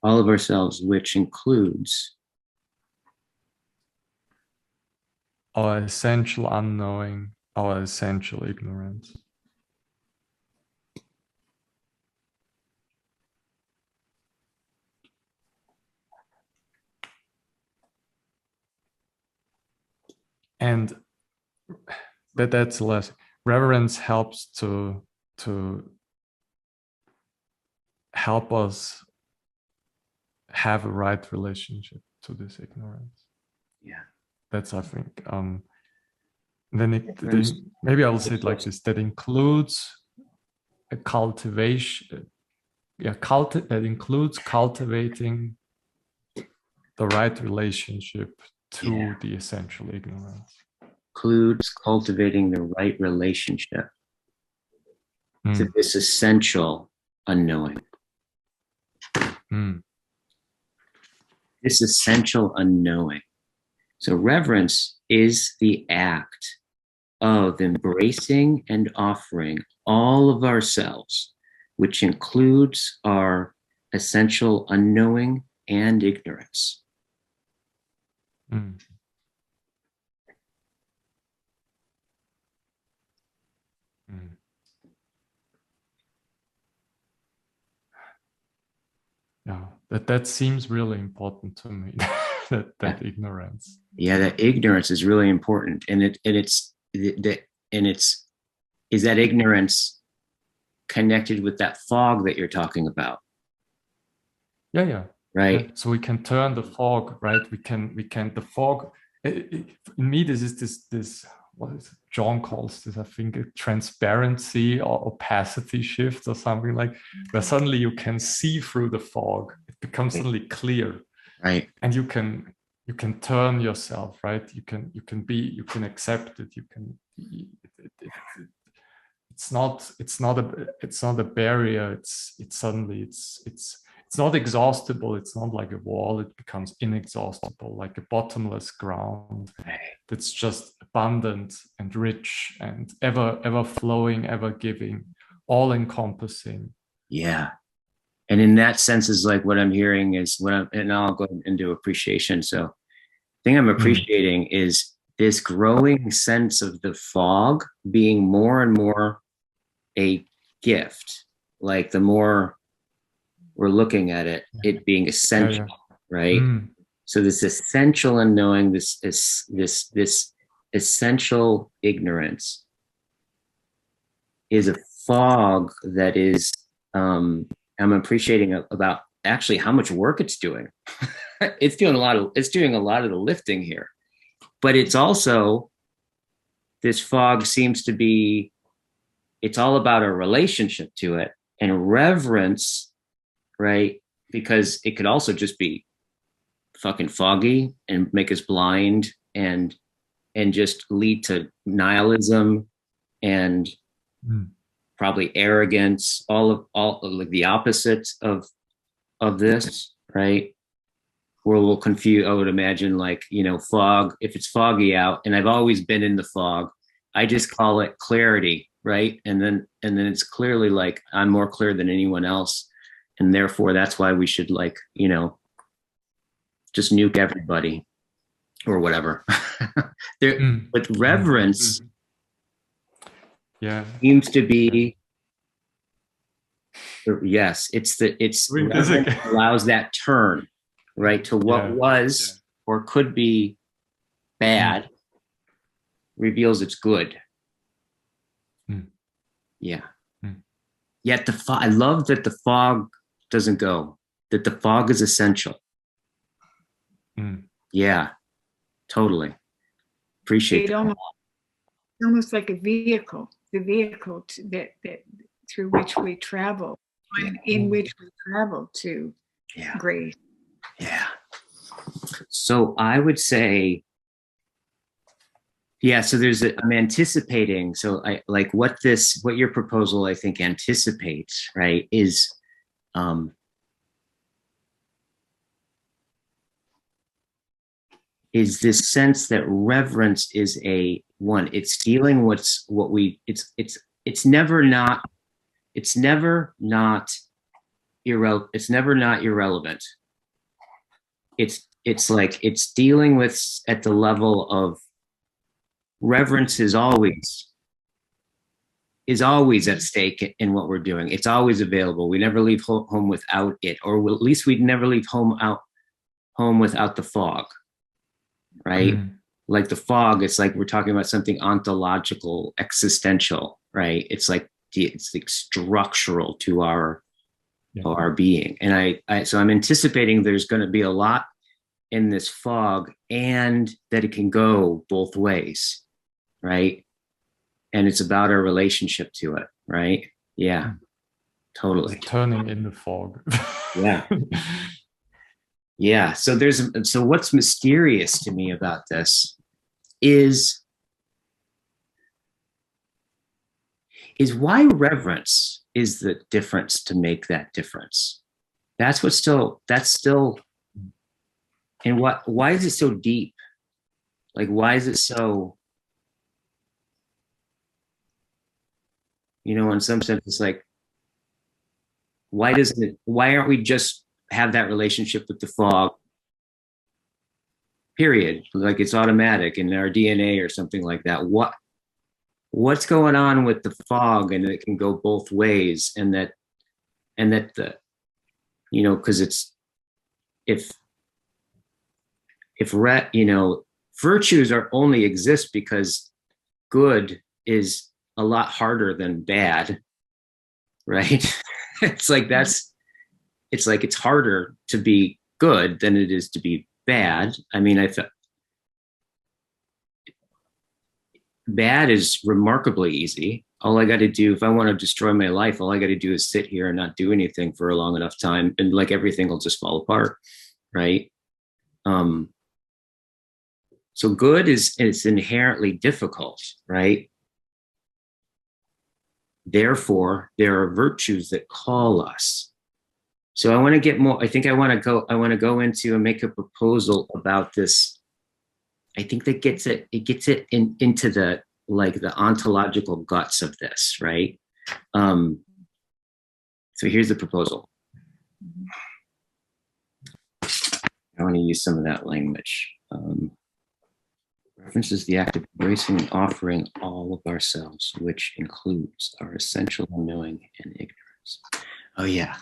All of ourselves, which includes our essential unknowing, our essential ignorance. And that's less. Reverence helps to help us have a right relationship to this ignorance. Yeah. That's, I think. Then maybe I will say it like this: that includes a cultivation. That includes cultivating the right relationship to the essential ignorance. Includes cultivating the right relationship to this essential unknowing. This essential unknowing. So reverence is the act of embracing and offering all of ourselves, which includes our essential unknowing and ignorance. Yeah, that seems really important to me. that ignorance. Yeah, that ignorance is really important, and is that ignorance connected with that fog that you're talking about? Yeah. Right. Yeah. So we can turn the fog, right? We can the fog. In me, this is this what is it? John calls this, I think, a transparency or opacity shift or something like, where suddenly you can see through the fog. It becomes suddenly clear, right? And you can turn yourself, right? You can accept it. You can. It's not a barrier. It's suddenly it's not exhaustible. It's not like a wall. It becomes inexhaustible, like a bottomless ground. That's just a abundant and rich and ever flowing, ever giving, all encompassing. Yeah. And in that sense is like what I'm hearing is and I'll go into appreciation. So the thing I'm appreciating is this growing sense of the fog being more and more a gift. Like the more we're looking at it, it being essential, right? So this essential unknowing, this essential ignorance is a fog that is, I'm appreciating about actually how much work it's doing. It's doing a lot of the lifting here, but it's also, this fog seems to be, it's all about our relationship to it and reverence, right? Because it could also just be fucking foggy and make us blind and just lead to nihilism and probably arrogance, all of like the opposites of this, right? Where we'll confuse, I would imagine, like, you know, fog, if it's foggy out, and I've always been in the fog, I just call it clarity, right? And then it's clearly like I'm more clear than anyone else. And therefore that's why we should, like, you know, just nuke everybody or whatever. But reverence seems to be, yes, it's allows that turn, right, to what was or could be bad, reveals it's good. Yet I love that the fog doesn't go, that the fog is essential. Yeah, totally. Appreciate it. Almost like a vehicle, the vehicle that through which we travel, in which we travel to grace. Yeah. So I would say, so I'm anticipating. So I like what your proposal, I think, anticipates, right, is this sense that reverence is it's dealing with it's never not irrelevant. It's like it's dealing with at the level of reverence is always at stake in what we're doing. It's always available. We never leave home without it, or at least we'd never leave home without the fog, right? Like the fog, it's like we're talking about something ontological, existential, right? It's like structural to our being. And so I'm anticipating there's going to be a lot in this fog, and that it can go both ways, right? And it's about our relationship to it, right? Yeah, totally. It's turning in the fog. Yeah. Yeah. So what's mysterious to me about this is why reverence is the difference to make that difference. That's still, and why is it so deep? Like, why is it so, you know, in some sense, it's like, why aren't we just have that relationship with the fog, period? Like it's automatic in our DNA or something like that. What's going on with the fog, and it can go both ways, and that the, you know, because it's, you know, virtues only exist because good is a lot harder than bad, right? It's like it's harder to be good than it is to be bad. I mean, bad is remarkably easy. All I got to do, if I want to destroy my life, all I got to do is sit here and not do anything for a long enough time, and like everything will just fall apart, right? So good it's inherently difficult, right? Therefore, there are virtues that call us. So I want to get more, I think I want to go into and make a proposal about this I think that gets it into the like the ontological guts of this, right? So here's the proposal. I want to use some of that language. References the act of embracing and offering all of ourselves, which includes our essential unknowing and ignorance. Oh yeah.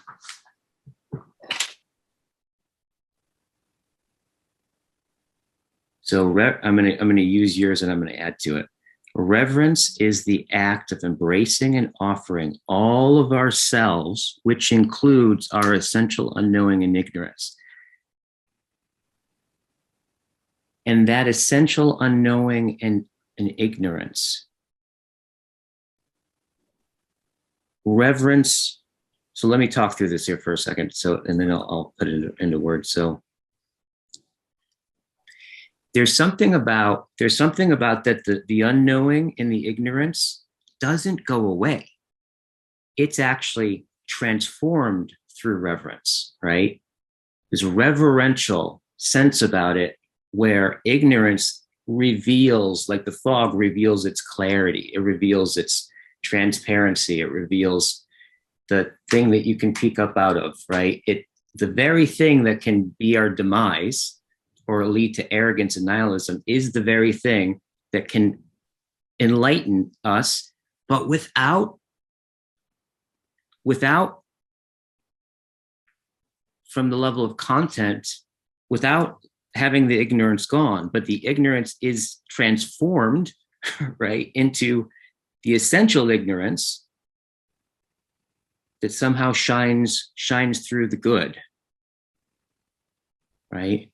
So I'm gonna use yours and I'm gonna add to it. Reverence is the act of embracing and offering all of ourselves, which includes our essential unknowing and ignorance. And that essential unknowing and ignorance. Reverence. So let me talk through this here for a second. So, and then I'll put it into words. So there's something about that the unknowing and the ignorance doesn't go away. It's actually transformed through reverence, right? There's a reverential sense about it where ignorance reveals, like the fog reveals its clarity, it reveals its transparency, it reveals the thing that you can peek up out of, right? The very thing that can be our demise or lead to arrogance and nihilism is the very thing that can enlighten us, but without from the level of content, without having the ignorance gone, but the ignorance is transformed, right, into the essential ignorance that somehow shines through the good, right?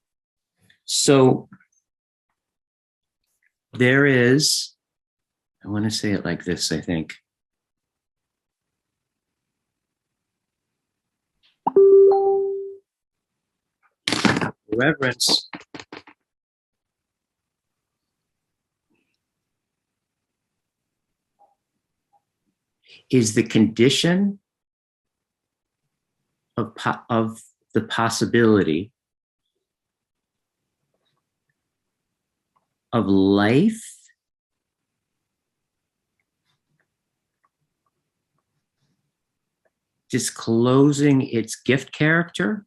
So there is, I want to say it like this, I think. Reverence is the condition of the possibility of life disclosing its gift character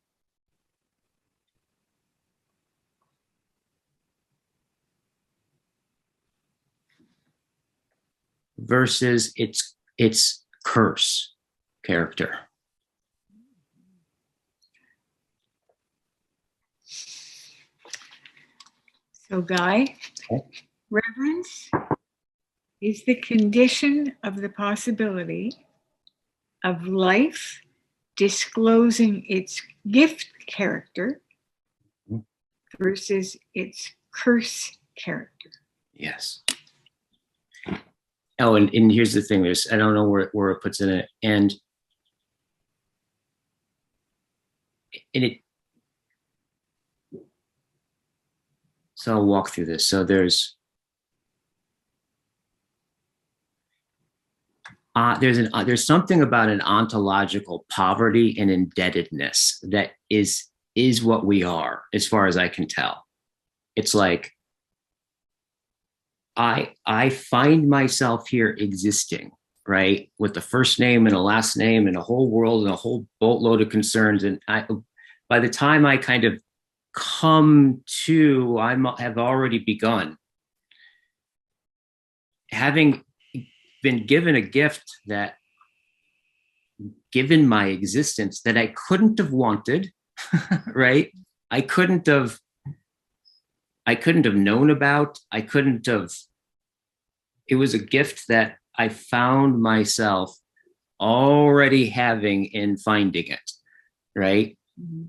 versus its curse character. So, Guy, reverence is the condition of the possibility of life disclosing its gift character versus its curse character. Yes. Oh, and here's the thing, I don't know where it puts in it. And so I'll walk through this. So there's something about an ontological poverty and indebtedness that is what we are, as far as I can tell. It's like I find myself here existing, right, with the first name and a last name and a whole world and a whole boatload of concerns. And by the time I kind of come to, I have already begun. Having been given a gift that, given my existence, that I couldn't have wanted, right? I couldn't have known about. It was a gift that I found myself already having in finding it, right? Mm-hmm.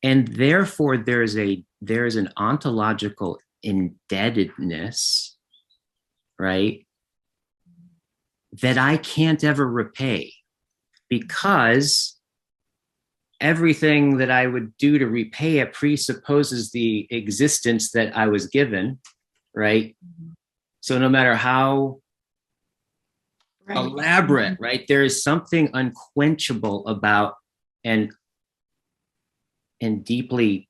And therefore there's an ontological indebtedness, right, that I can't ever repay, because everything that I would do to repay it presupposes the existence that I was given, right? So no matter how elaborate, right, there is something unquenchable about and deeply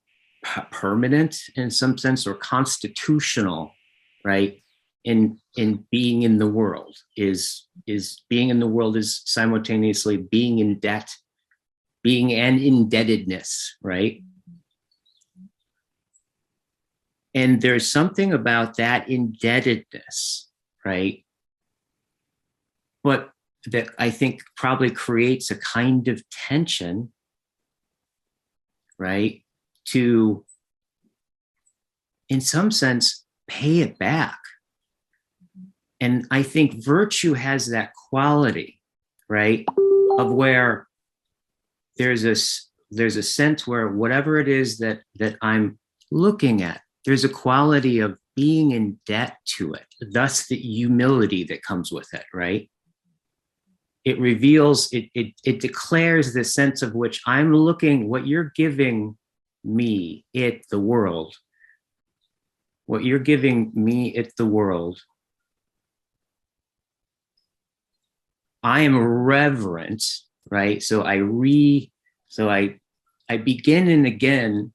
permanent in some sense, or constitutional, right? In being in the world is being in the world is simultaneously being in debt, being an indebtedness, right? And there's something about that indebtedness, right? But that I think probably creates a kind of tension, right? To, in some sense, pay it back. And I think virtue has that quality, right? Of where there's a sense where whatever it is that I'm looking at, there's a quality of being in debt to it, thus the humility that comes with it, right? It reveals, it declares the sense of which I'm looking, what you're giving me, the world, what you're giving me, the world, I am reverent, right? So I begin and again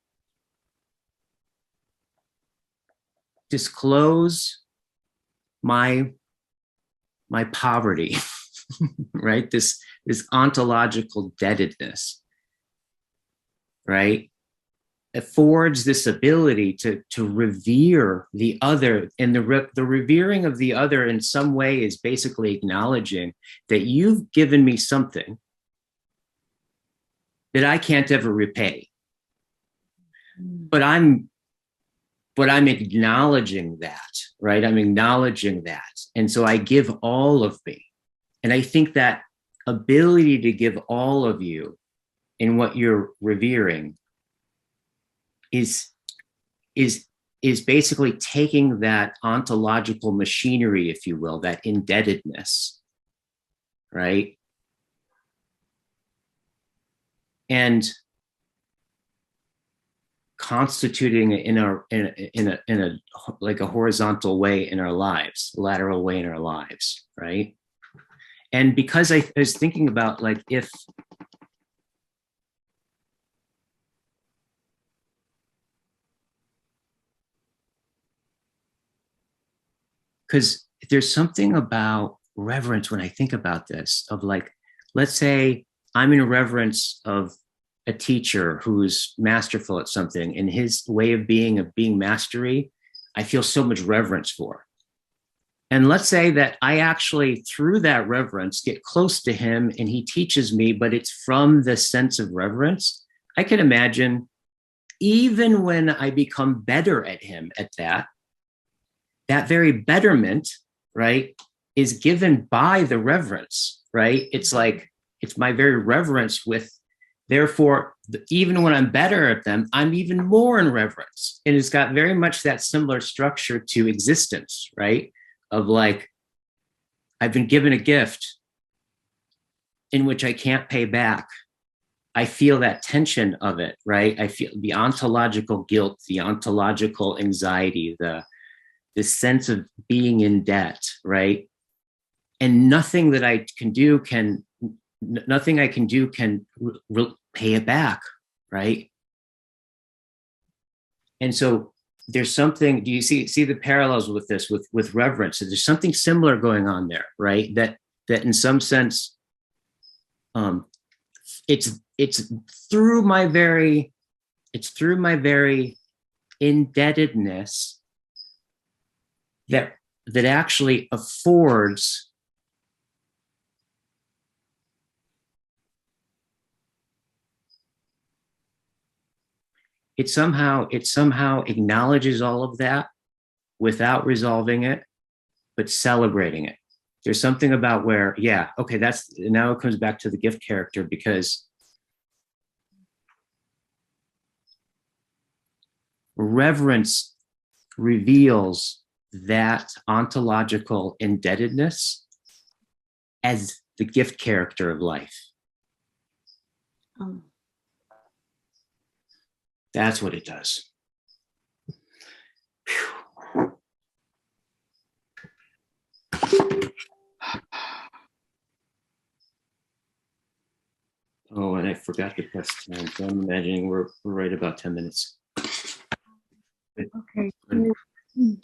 disclose my poverty, right? This ontological debtedness, right? Affords this ability to revere the other, and the revering of the other in some way is basically acknowledging that you've given me something that I can't ever repay, but I'm acknowledging that, right? I'm acknowledging that, and so I give all of me, and I think that ability to give all of you in what you're revering is basically taking that ontological machinery, if you will, that indebtedness, right? And constituting it in a like a horizontal way in our lives, lateral way in our lives, right? And because I was thinking about, like, if because there's something about reverence when I think about this, of like, let's say I'm in reverence of a teacher who's masterful at something, and his way of being mastery, I feel so much reverence for. And let's say that I actually, through that reverence, get close to him and he teaches me, but it's from the sense of reverence. I can imagine, even when I become better at him at that very betterment, right, is given by the reverence, right? It's like, it's my very reverence with, therefore, even when I'm better at them, I'm even more in reverence. And it's got very much that similar structure to existence, right? Of like, I've been given a gift in which I can't pay back. I feel that tension of it, right? I feel the ontological guilt, the ontological anxiety, the sense of being in debt, right? And nothing I can do can pay it back, right? And so there's something, do you see the parallels with this, with reverence? So there's something similar going on there, right? That in some sense, it's through my very indebtedness that actually affords it somehow acknowledges all of that without resolving it, but celebrating it. There's something about where, yeah, okay, now it comes back to the gift character, because reverence reveals that ontological indebtedness as the gift character of life. That's what it does. Oh, and I forgot to press time. So I'm imagining we're right about 10 minutes. Okay. Good. Mm.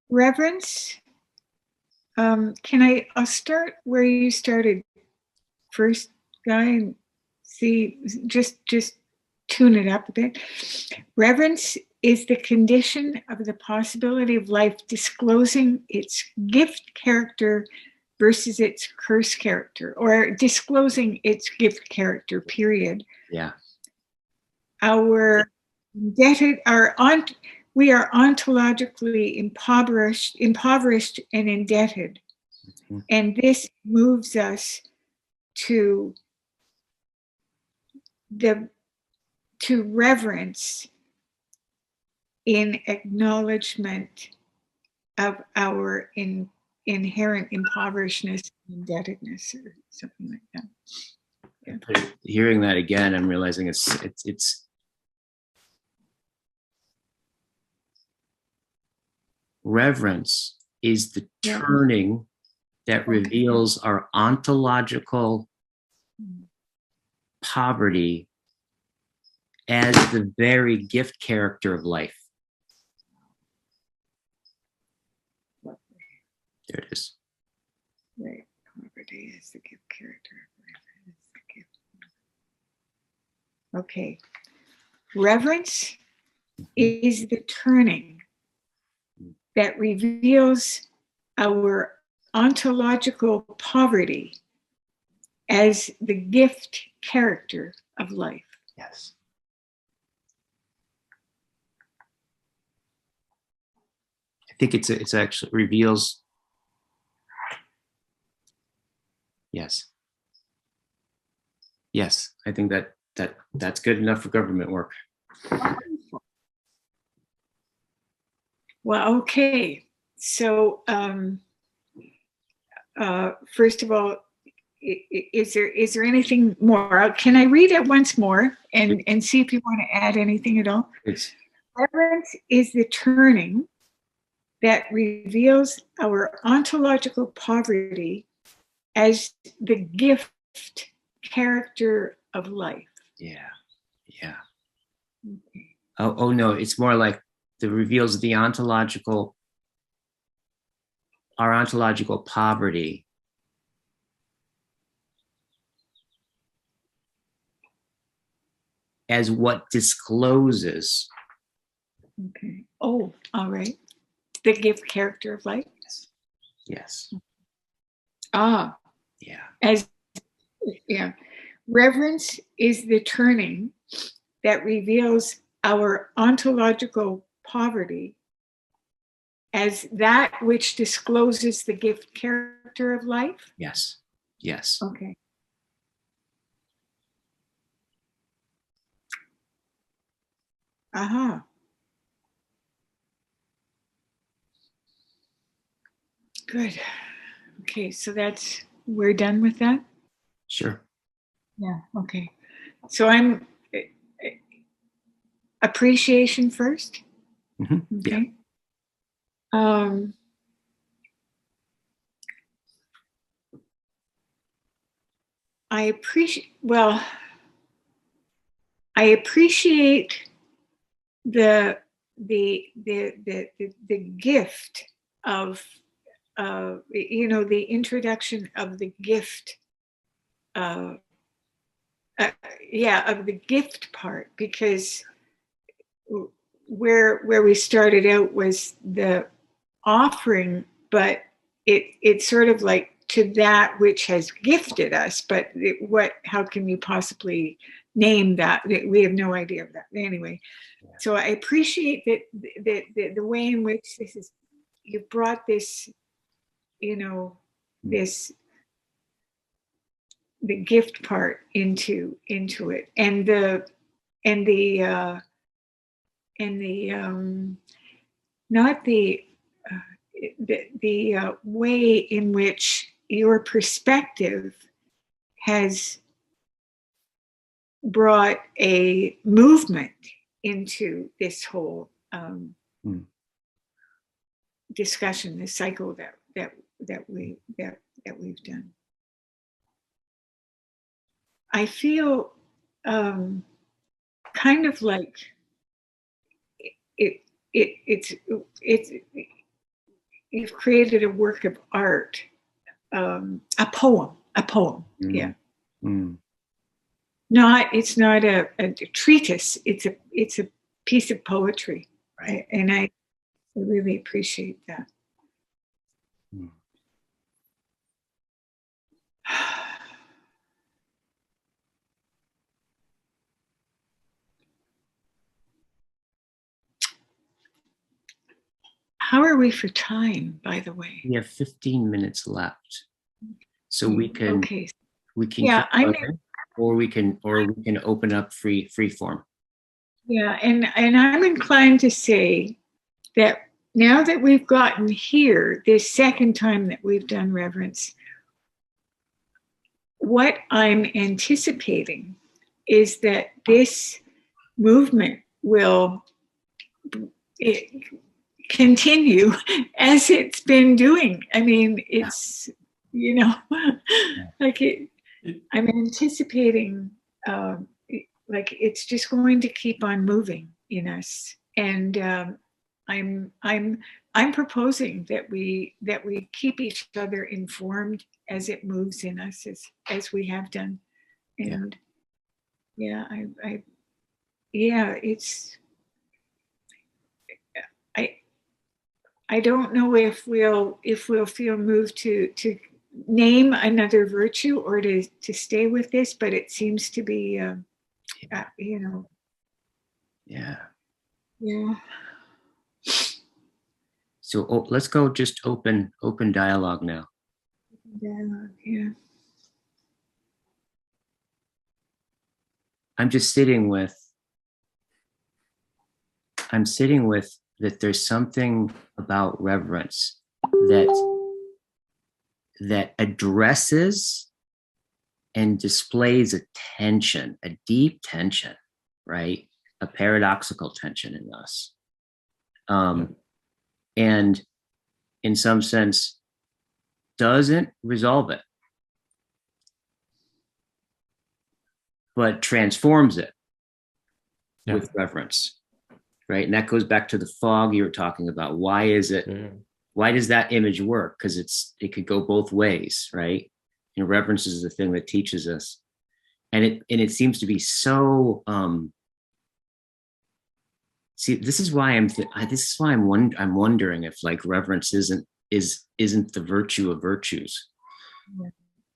Reverence. I'll start where you started first, Guy, and see, just tune it up a bit. Reverence is the condition of the possibility of life disclosing its gift character versus its curse character, or disclosing its gift character, period. Yeah. We are ontologically impoverished and indebted. Mhm. And this moves us to reverence in acknowledgement of our inherent impoverishedness and indebtedness, or something like that. Yeah. Hearing that again, I'm realizing it's reverence is the turning that reveals our ontological poverty as the very gift character of life. There it is. Right. Poverty is the gift character of life. Okay. Reverence is the turning that reveals our ontological poverty as the gift character of life. Yes. I think it's actually reveals. Yes. Yes, I think that's good enough for government work. Well, okay. So, first of all, is there anything more? Can I read it once more and see if you want to add anything at all? It's Reverence is the turning that reveals our ontological poverty as the gift character of life. yeah. Oh no, it's more like the reveals our ontological poverty as what discloses. Okay. Oh, all right. The gift character of life. Yes. Ah. Yeah. Reverence is the turning that reveals our ontological poverty as that which discloses the gift character of life. Yes. Okay. Aha. Good. Okay, so we're done with that? Sure. Yeah, okay. So I'm appreciation first. Mm-hmm. Okay. Yeah. I appreciate the gift of the introduction of the gift of the gift part, because where we started out was the offering, but it's sort of like to that which has gifted us, but how can you possibly name that? We have no idea of that anyway. So I appreciate that the way in which you've brought this, this the gift part into it, and the not the way in which your perspective has brought a movement into this whole discussion, this cycle that we've done. I feel kind of like it's you've created a work of art, a poem, yeah. It's not a treatise. It's a piece of poetry, Right. and I really appreciate that. How are we for time, by the way? We have 15 minutes left, so we can Okay. keep going, or we can open up free form. Yeah, and I'm inclined to say that now that we've gotten here, this second time that we've done reverence, what I'm anticipating is that this movement will continue as it's been doing. I mean, it's, like I'm anticipating like it's just going to keep on moving in us. And I'm proposing that we keep each other informed as it moves in us, as we have done. And I don't know if we'll feel moved to name another virtue or to stay with this, but it seems to be Yeah. So let's go just open dialogue now. Dialogue, yeah. I'm sitting with that there's something about reverence that addresses and displays a tension, a deep tension, right? A paradoxical tension in us. And in some sense, doesn't resolve it, but transforms it with reverence, right? And that goes back to the fog you were talking about. Why is it? Why does that image work? Because it could go both ways, right? Reverence is the thing that teaches us, and it seems to be so. See, this is why I'm wondering if like reverence isn't the virtue of virtues,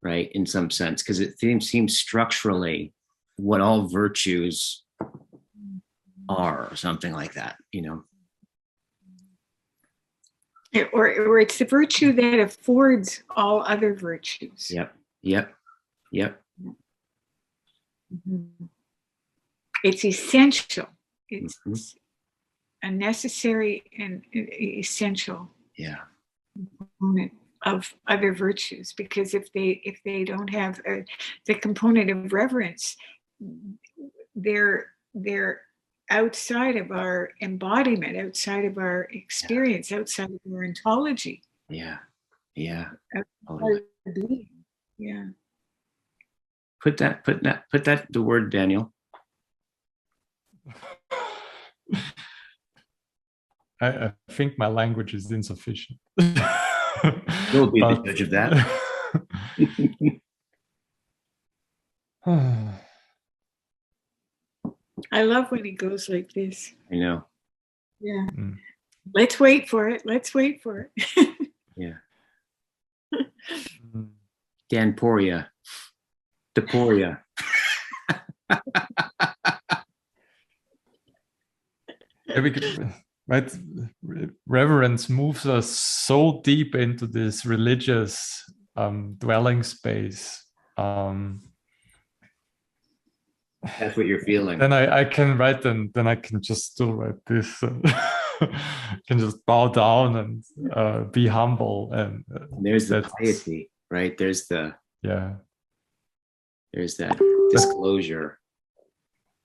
right? In some sense, because it seems structurally what all virtues are, or something like that, Or it's the virtue that affords all other virtues. Yep. Mm-hmm. It's essential. It's a necessary and essential component of other virtues, because if they don't have the component of reverence, they're outside of our embodiment, outside of our experience, outside of our ontology. Totally. Yeah. Put that the word, Daniel. I think my language is insufficient. You'll be the judge of that. I love when he goes like this. I know. Yeah. Let's wait for it. Yeah. Danporia. Deporia. Right? Reverence moves us so deep into this religious dwelling space. That's what you're feeling. Then I can write, and then I can just still write this. Can just bow down and be humble, and there's the piety, right? There's that disclosure.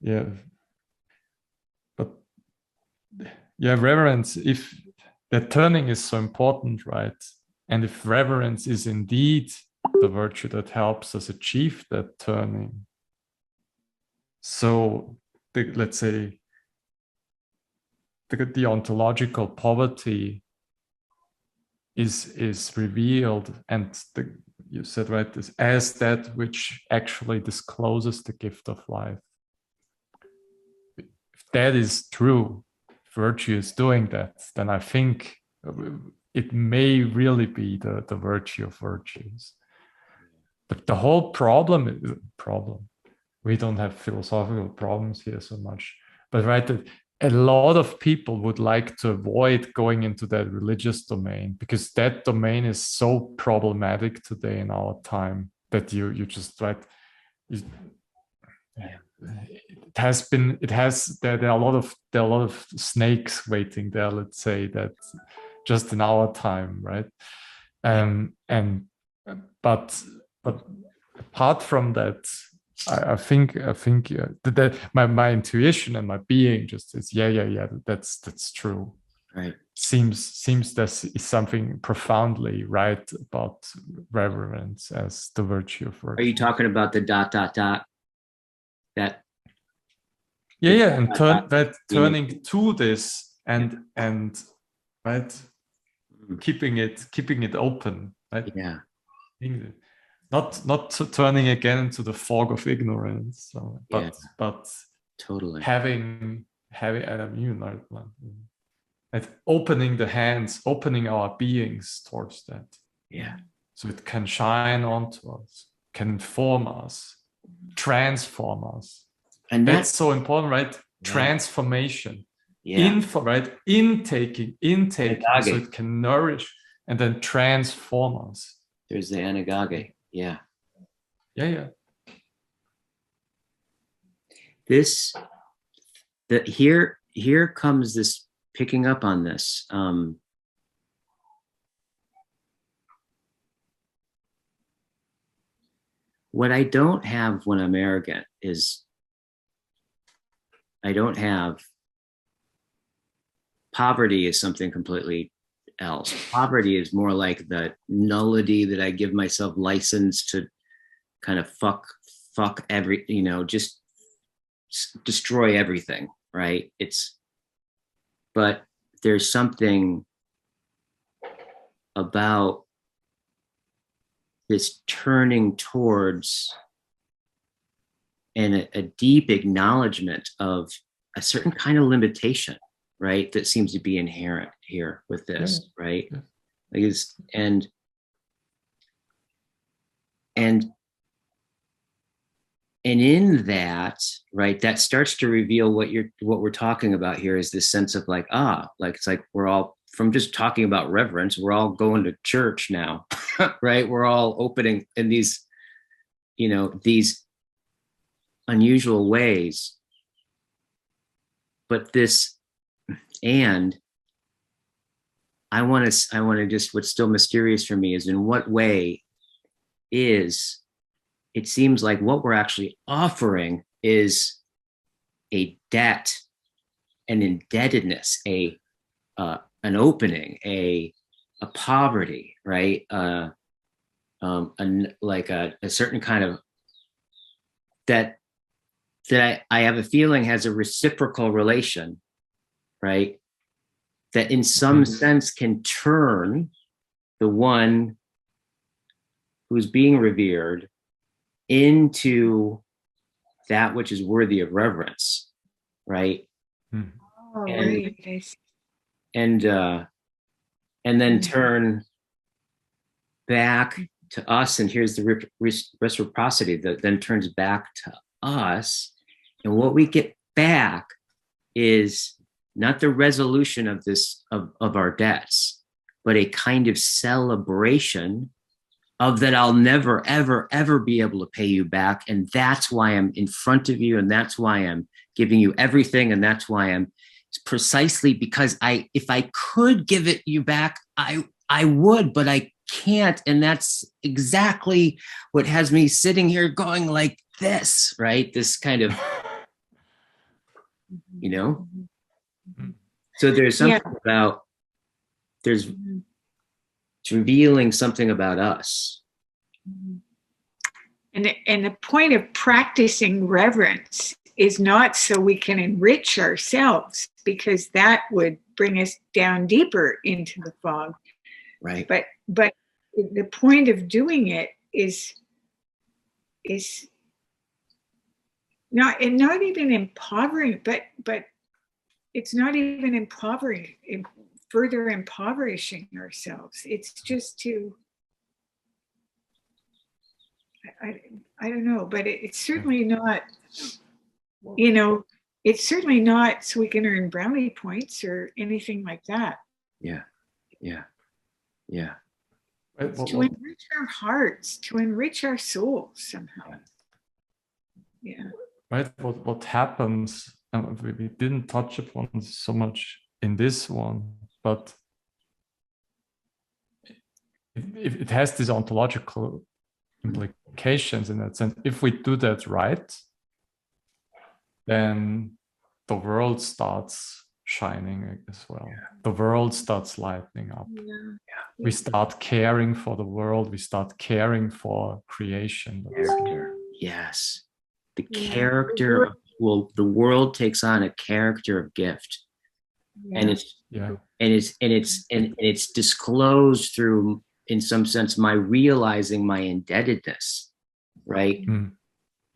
Yeah, but reverence. If the turning is so important, right? And if reverence is indeed the virtue that helps us achieve that turning, So let's say the ontological poverty is revealed, and you said, right, as that which actually discloses the gift of life. If that is true, virtue is doing that, then I think it may really be the virtue of virtues. But the whole problem, we don't have philosophical problems here so much, but right, a lot of people would like to avoid going into that religious domain, because that domain is so problematic today in our time that you just, right, there are a lot of snakes waiting there, let's say, that just in our time, right? But apart from that, I think that my intuition and my being just says, yeah, that's true. Right. Seems there is something profoundly right about reverence as the virtue of virtue. Are you talking about the ... That yeah, and turning to this and right, keeping it open, right? Yeah. Not turning again into the fog of ignorance, but totally having like opening the hands, opening our beings towards that. Yeah. So it can shine onto us, can inform us, transform us. And that's so important, right? Transformation. Yeah. Intaking, so it can nourish and then transform us. There's the Agape. Yeah. Yeah. Here comes this picking up on this. What I don't have when I'm arrogant is poverty is something completely else. Poverty is more like the nullity that I give myself license to kind of fuck every, just destroy everything, right? But there's something about this turning towards and a deep acknowledgement of a certain kind of limitation, right? That seems to be inherent here with this, right? Like and in that, right, that starts to reveal what we're talking about here is this sense of like, it's like we're all, from just talking about reverence, we're all going to church now, right? We're all opening in these, these unusual ways. But and I want to just, what's still mysterious for me is in what way it seems like what we're actually offering is a debt, an indebtedness, an opening, a poverty, right? Like a certain kind of that I have a feeling has a reciprocal relation, right? That in some sense can turn the one who's being revered into that which is worthy of reverence, right? And then turn back to us, and here's the reciprocity that then turns back to us, and what we get back is not the resolution of of our debts, but a kind of celebration of that I'll never, ever, ever be able to pay you back. And that's why I'm in front of you. And that's why I'm giving you everything. And that's why I'm precisely because if I could give it you back, I would, but I can't. And that's exactly what has me sitting here going like this, right? This kind of, so there's something about, it's revealing something about us. And the point of practicing reverence is not so we can enrich ourselves, because that would bring us down deeper into the fog. Right. But the point of doing it is not even empowering, but it's not even impoverishing, further impoverishing ourselves. It's just to, I don't know, but it's certainly not, you know, it's certainly not so we can earn brownie points or anything like that. Yeah. It's to enrich our hearts, to enrich our souls somehow. Yeah. Right. What happens? We didn't touch upon so much in this one, but it has these ontological implications in that sense. If we do that right, then the world starts shining as well. The world starts lightening up. We start caring for the world. We start caring for creation. Character. Yes. The character of, well, the world takes on a character of gift. And it's disclosed through, in some sense, my realizing my indebtedness, right?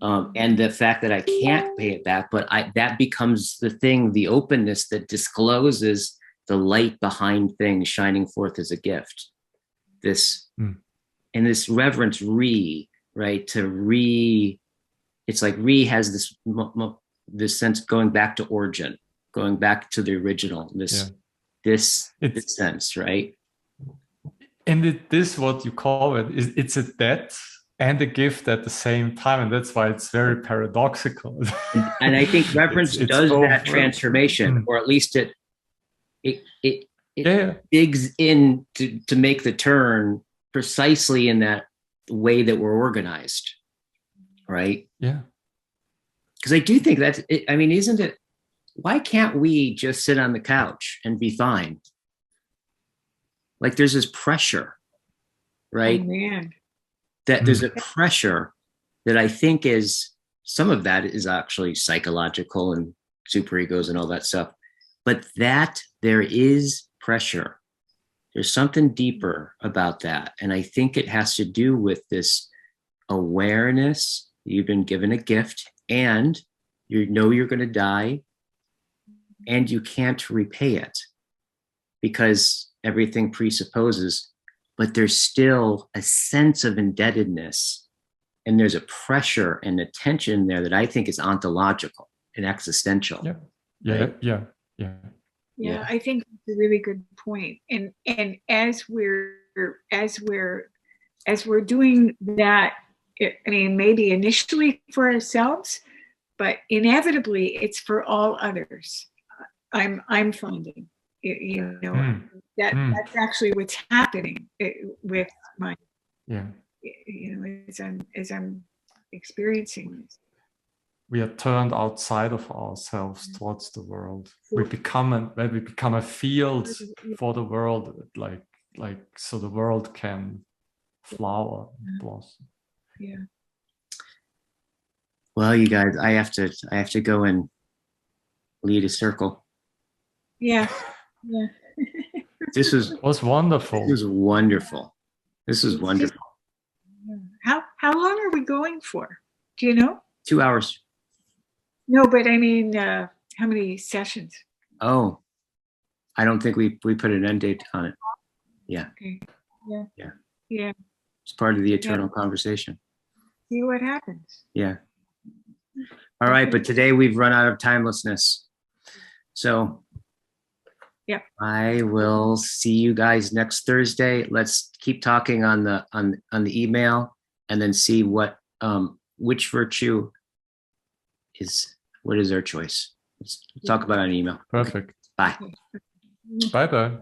And the fact that I can't pay it back, but that becomes the thing, the openness that discloses the light behind things shining forth as a gift. This and this reverence right? It's like has this sense going back to origin, going back to the original, this sense, right? And this, what you call it, it's a debt and a gift at the same time, and that's why it's very paradoxical. And I think reverence does that transformation, or at least it digs in to make the turn precisely in that way that we're organized, right? Yeah. Because I do think that's it. I mean, isn't it? Why can't we just sit on the couch and be fine? Like there's this pressure, right? Oh, man. That there's a pressure that I think is, some of that is actually psychological and superegos and all that stuff, but that there is pressure. There's something deeper about that. And I think it has to do with this awareness. You've been given a gift and you know you're going to die and you can't repay it because everything presupposes, but there's still a sense of indebtedness. And there's a pressure and a tension there that I think is ontological and existential. Yeah, I think that's a really good point. And as we're doing that, I mean, maybe initially for ourselves, but inevitably it's for all others. I'm finding, that's actually what's happening with my, as I'm experiencing this. We are turned outside of ourselves towards the world. We become a field for the world, like so the world can flower and blossom. Yeah. Well, you guys, I have to go and lead a circle. Yeah. This was wonderful. This was wonderful. This is wonderful. How long are we going for? Do you know? 2 hours. No, but I mean, how many sessions? Oh, I don't think we put an end date on it. Yeah. Okay. Yeah. It's part of the eternal conversation. See what happens. Yeah. All right, but today we've run out of timelessness. So I will see you guys next Thursday. Let's keep talking on the email and then see which virtue what is our choice. Let's talk about it on email. Perfect. Bye. Bye-bye.